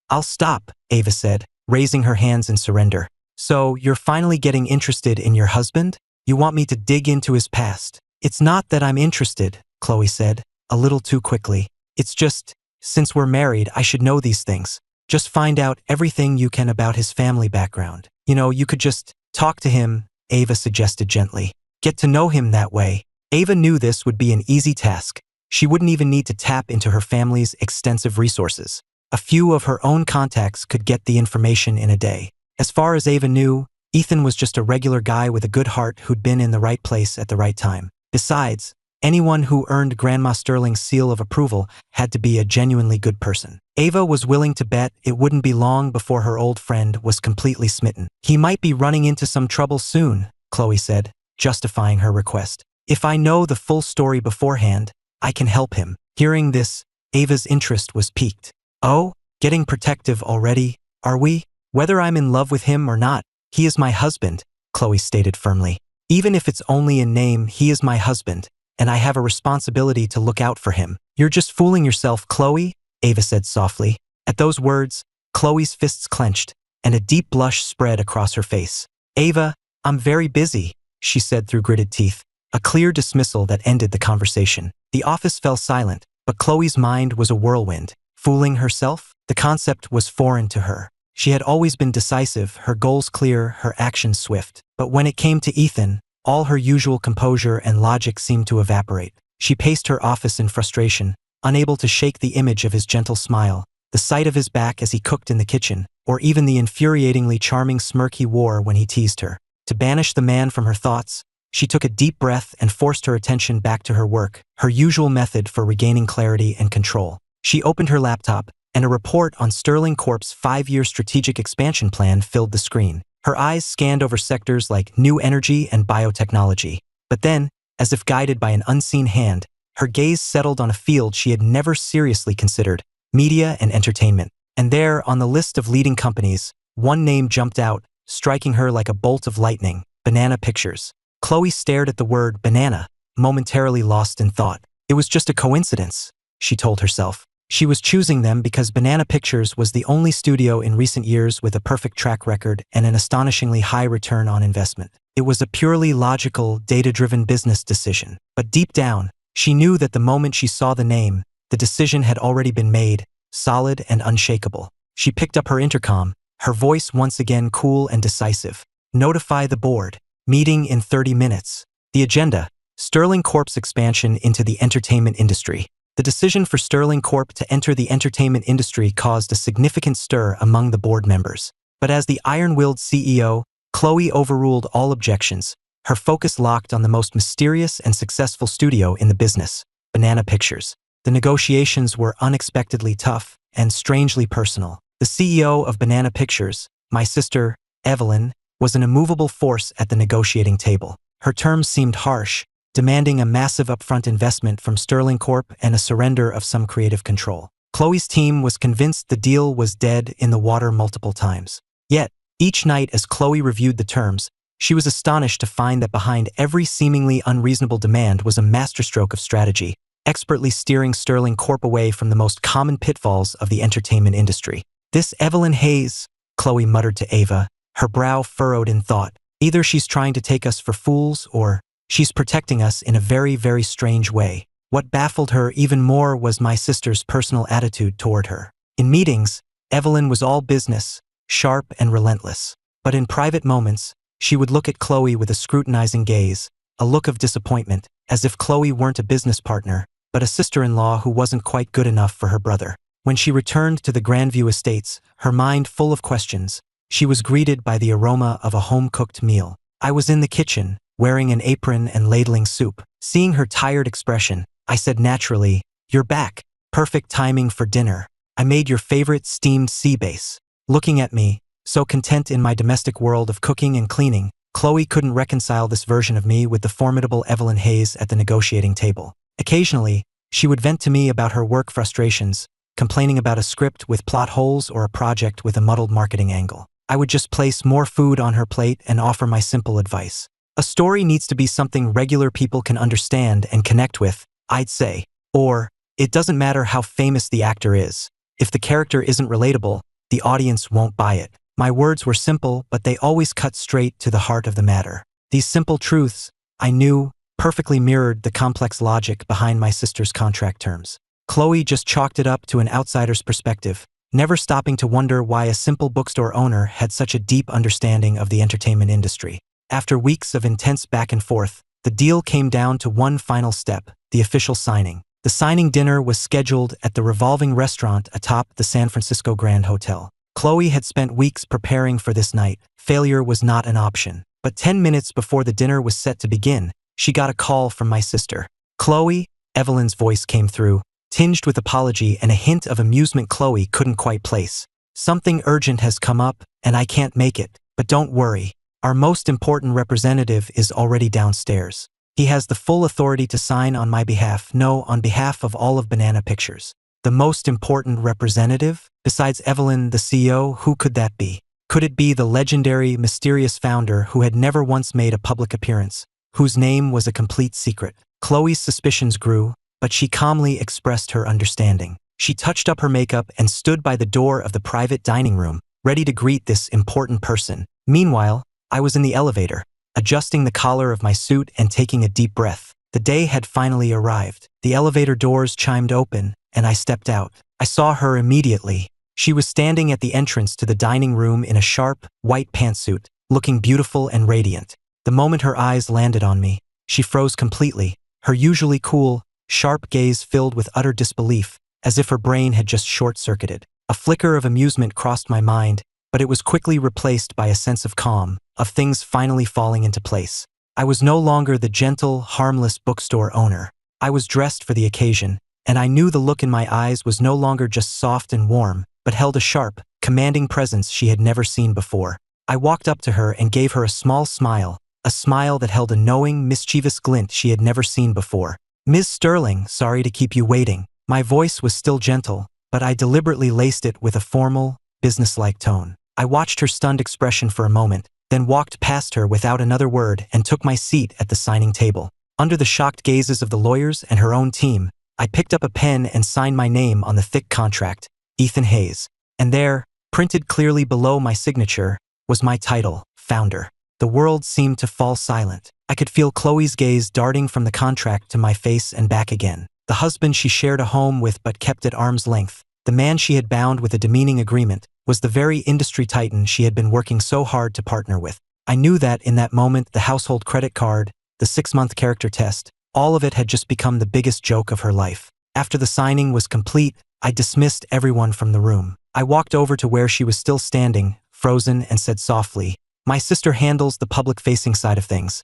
Speaker 1: I'll stop, Ava said, raising her hands in surrender. So, you're finally getting interested in your husband? You want me to dig into his past? It's not that I'm interested, Chloe said, a little too quickly. It's just, since we're married, I should know these things. Just find out everything you can about his family background. You know, you could just talk to him, Ava suggested gently. Get to know him that way. Ava knew this would be an easy task. She wouldn't even need to tap into her family's extensive resources. A few of her own contacts could get the information in a day. As far as Ava knew, Ethan was just a regular guy with a good heart who'd been in the right place at the right time. Besides, anyone who earned Grandma Sterling's seal of approval had to be a genuinely good person. Ava was willing to bet it wouldn't be long before her old friend was completely smitten. He might be running into some trouble soon, Chloe said, justifying her request. If I know the full story beforehand, I can help him. Hearing this, Ava's interest was piqued. Oh, getting protective already, are we? Whether I'm in love with him or not, he is my husband, Chloe stated firmly. Even if it's only in name, he is my husband, and I have a responsibility to look out for him. You're just fooling yourself, Chloe, Ava said softly. At those words, Chloe's fists clenched, and a deep blush spread across her face. Ava, I'm very busy, she said through gritted teeth, a clear dismissal that ended the conversation. The office fell silent, but Chloe's mind was a whirlwind. Fooling herself? The concept was foreign to her. She had always been decisive, her goals clear, her actions swift. But when it came to Ethan, all her usual composure and logic seemed to evaporate. She paced her office in frustration, unable to shake the image of his gentle smile, the sight of his back as he cooked in the kitchen, or even the infuriatingly charming smirk he wore when he teased her. To banish the man from her thoughts, she took a deep breath and forced her attention back to her work, her usual method for regaining clarity and control. She opened her laptop, and a report on Sterling Corp's 5-year strategic expansion plan filled the screen. Her eyes scanned over sectors like new energy and biotechnology. But then, as if guided by an unseen hand, her gaze settled on a field she had never seriously considered: media and entertainment. And there, on the list of leading companies, one name jumped out, striking her like a bolt of lightning: Banana Pictures. Chloe stared at the word banana, momentarily lost in thought. It was just a coincidence, she told herself. She was choosing them because Banana Pictures was the only studio in recent years with a perfect track record and an astonishingly high return on investment. It was a purely logical, data-driven business decision. But deep down, she knew that the moment she saw the name, the decision had already been made, solid and unshakable. She picked up her intercom, her voice once again cool and decisive. Notify the board. Meeting in 30 minutes. The agenda: Sterling Corp's expansion into the entertainment industry. The decision for Sterling Corp to enter the entertainment industry caused a significant stir among the board members. But as the iron-willed CEO, Chloe overruled all objections, her focus locked on the most mysterious and successful studio in the business, Banana Pictures. The negotiations were unexpectedly tough and strangely personal. The CEO of Banana Pictures, my sister, Evelyn, was an immovable force at the negotiating table. Her terms seemed harsh, demanding a massive upfront investment from Sterling Corp and a surrender of some creative control. Chloe's team was convinced the deal was dead in the water multiple times. Yet, each night as Chloe reviewed the terms, she was astonished to find that behind every seemingly unreasonable demand was a masterstroke of strategy, expertly steering Sterling Corp away from the most common pitfalls of the entertainment industry. "This Evelyn Hayes," Chloe muttered to Ava, her brow furrowed in thought. "Either she's trying to take us for fools or she's protecting us in a very, very strange way." What baffled her even more was my sister's personal attitude toward her. In meetings, Evelyn was all business, sharp and relentless. But in private moments, she would look at Chloe with a scrutinizing gaze, a look of disappointment, as if Chloe weren't a business partner, but a sister-in-law who wasn't quite good enough for her brother. When she returned to the Grandview Estates, her mind full of questions, she was greeted by the aroma of a home-cooked meal. I was in the kitchen, wearing an apron and ladling soup. Seeing her tired expression, I said naturally, "You're back. Perfect timing for dinner. I made your favorite steamed sea bass." Looking at me, so content in my domestic world of cooking and cleaning, Chloe couldn't reconcile this version of me with the formidable Evelyn Hayes at the negotiating table. Occasionally, she would vent to me about her work frustrations, complaining about a script with plot holes or a project with a muddled marketing angle. I would just place more food on her plate and offer my simple advice. "A story needs to be something regular people can understand and connect with," I'd say. Or, "It doesn't matter how famous the actor is. If the character isn't relatable, the audience won't buy it." My words were simple, but they always cut straight to the heart of the matter. These simple truths, I knew, perfectly mirrored the complex logic behind my sister's contract terms. Chloe just chalked it up to an outsider's perspective, never stopping to wonder why a simple bookstore owner had such a deep understanding of the entertainment industry. After weeks of intense back and forth, the deal came down to one final step, the official signing. The signing dinner was scheduled at the revolving restaurant atop the San Francisco Grand Hotel. Chloe had spent weeks preparing for this night. Failure was not an option. But 10 minutes before the dinner was set to begin, she got a call from my sister. "Chloe," Evelyn's voice came through, tinged with apology and a hint of amusement Chloe couldn't quite place. "Something urgent has come up, and I can't make it. But don't worry. Our most important representative is already downstairs. He has the full authority to sign on my behalf, no, on behalf of all of Banana Pictures." The most important representative? Besides Evelyn, the CEO, who could that be? Could it be the legendary, mysterious founder who had never once made a public appearance, whose name was a complete secret? Chloe's suspicions grew, but she calmly expressed her understanding. She touched up her makeup and stood by the door of the private dining room, ready to greet this important person. Meanwhile, I was in the elevator, adjusting the collar of my suit and taking a deep breath. The day had finally arrived. The elevator doors chimed open, and I stepped out. I saw her immediately. She was standing at the entrance to the dining room in a sharp, white pantsuit, looking beautiful and radiant. The moment her eyes landed on me, she froze completely, her usually cool, sharp gaze filled with utter disbelief, as if her brain had just short-circuited. A flicker of amusement crossed my mind, but it was quickly replaced by a sense of calm, of things finally falling into place. I was no longer the gentle, harmless bookstore owner. I was dressed for the occasion, and I knew the look in my eyes was no longer just soft and warm, but held a sharp, commanding presence she had never seen before. I walked up to her and gave her a small smile, a smile that held a knowing, mischievous glint she had never seen before. "Ms. Sterling, sorry to keep you waiting." My voice was still gentle, but I deliberately laced it with a formal, businesslike tone. I watched her stunned expression for a moment, then walked past her without another word and took my seat at the signing table. Under the shocked gazes of the lawyers and her own team, I picked up a pen and signed my name on the thick contract, Ethan Hayes. And there, printed clearly below my signature, was my title, Founder. The world seemed to fall silent. I could feel Chloe's gaze darting from the contract to my face and back again. The husband she shared a home with but kept at arm's length, the man she had bound with a demeaning agreement, was the very industry titan she had been working so hard to partner with. I knew that in that moment the household credit card, the 6-month character test, all of it had just become the biggest joke of her life. After the signing was complete, I dismissed everyone from the room. I walked over to where she was still standing, frozen, and said softly, "My sister handles the public-facing side of things.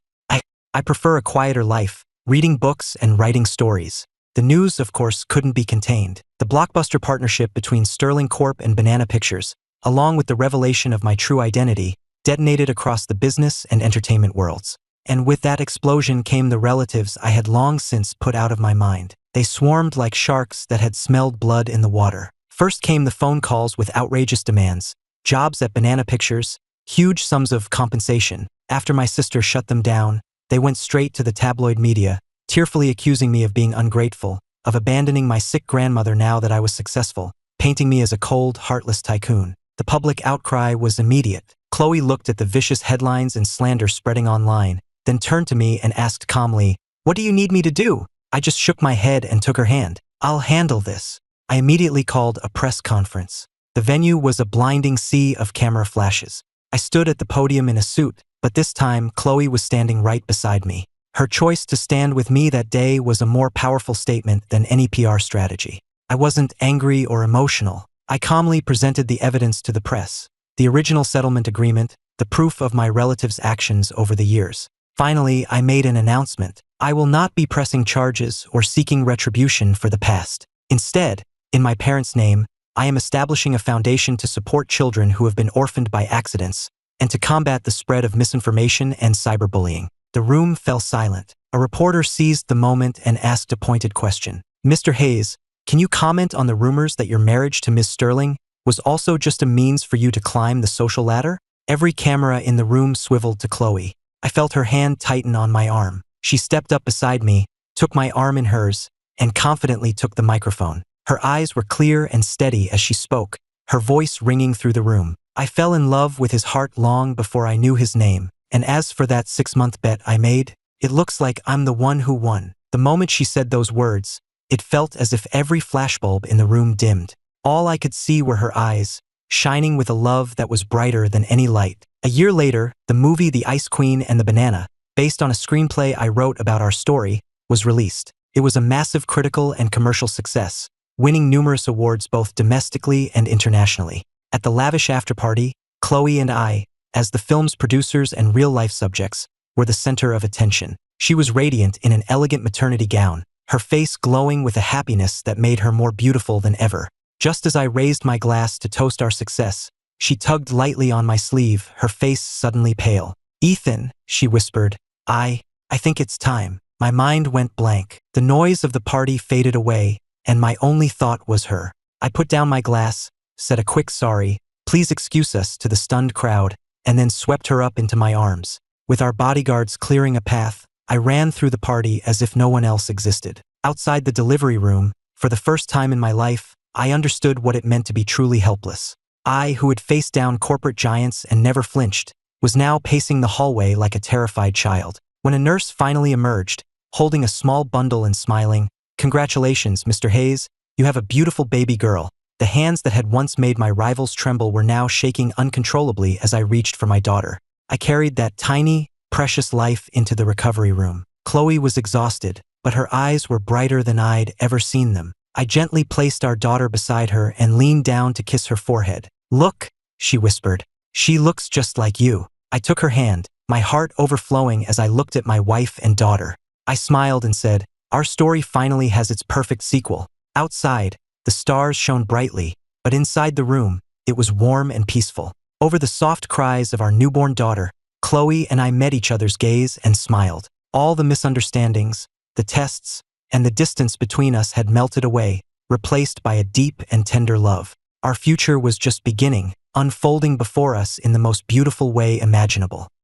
Speaker 1: I prefer a quieter life, reading books and writing stories." The news, of course, couldn't be contained. The blockbuster partnership between Sterling Corp and Banana Pictures, along with the revelation of my true identity, detonated across the business and entertainment worlds. And with that explosion came the relatives I had long since put out of my mind. They swarmed like sharks that had smelled blood in the water. First came the phone calls with outrageous demands, jobs at Banana Pictures, huge sums of compensation. After my sister shut them down, they went straight to the tabloid media, tearfully accusing me of being ungrateful, of abandoning my sick grandmother now that I was successful, painting me as a cold, heartless tycoon. The public outcry was immediate. Chloe looked at the vicious headlines and slander spreading online, then turned to me and asked calmly, "What do you need me to do?" I just shook my head and took her hand. "I'll handle this." I immediately called a press conference. The venue was a blinding sea of camera flashes. I stood at the podium in a suit, but this time Chloe was standing right beside me. Her choice to stand with me that day was a more powerful statement than any PR strategy. I wasn't angry or emotional. I calmly presented the evidence to the press, the original settlement agreement, the proof of my relatives' actions over the years. Finally, I made an announcement. I will not be pressing charges or seeking retribution for the past. Instead, in my parents' name, I am establishing a foundation to support children who have been orphaned by accidents and to combat the spread of misinformation and cyberbullying. The room fell silent. A reporter seized the moment and asked a pointed question. "Mr. Hayes, can you comment on the rumors that your marriage to Ms. Sterling was also just a means for you to climb the social ladder?" Every camera in the room swiveled to Chloe. I felt her hand tighten on my arm. She stepped up beside me, took my arm in hers, and confidently took the microphone. Her eyes were clear and steady as she spoke, her voice ringing through the room. I fell in love with his heart long before I knew his name. And as for that 6-month bet I made, it looks like I'm the one who won. The moment she said those words, it felt as if every flashbulb in the room dimmed. All I could see were her eyes, shining with a love that was brighter than any light. A year later, the movie The Ice Queen and the Banana, based on a screenplay I wrote about our story, was released. It was a massive critical and commercial success, winning numerous awards both domestically and internationally. At the lavish after-party, Chloe and I, as the film's producers and real-life subjects, were the center of attention. She was radiant in an elegant maternity gown, her face glowing with a happiness that made her more beautiful than ever. Just as I raised my glass to toast our success, she tugged lightly on my sleeve, her face suddenly pale. "Ethan," she whispered, I think it's time." My mind went blank. The noise of the party faded away, and my only thought was her. I put down my glass, said a quick "sorry, please excuse us" to the stunned crowd, and then swept her up into my arms. With our bodyguards clearing a path, I ran through the party as if no one else existed. Outside the delivery room, for the first time in my life, I understood what it meant to be truly helpless. I, who had faced down corporate giants and never flinched, was now pacing the hallway like a terrified child. When a nurse finally emerged, holding a small bundle and smiling, "Congratulations, Mr. Hayes, you have a beautiful baby girl." The hands that had once made my rivals tremble were now shaking uncontrollably as I reached for my daughter. I carried that tiny, precious life into the recovery room. Chloe was exhausted, but her eyes were brighter than I'd ever seen them. I gently placed our daughter beside her and leaned down to kiss her forehead. "Look," she whispered, "she looks just like you." I took her hand, my heart overflowing as I looked at my wife and daughter. I smiled and said, "Our story finally has its perfect sequel." Outside, the stars shone brightly, but inside the room, it was warm and peaceful. Over the soft cries of our newborn daughter, Chloe and I met each other's gaze and smiled. All the misunderstandings, the tests, and the distance between us had melted away, replaced by a deep and tender love. Our future was just beginning, unfolding before us in the most beautiful way imaginable.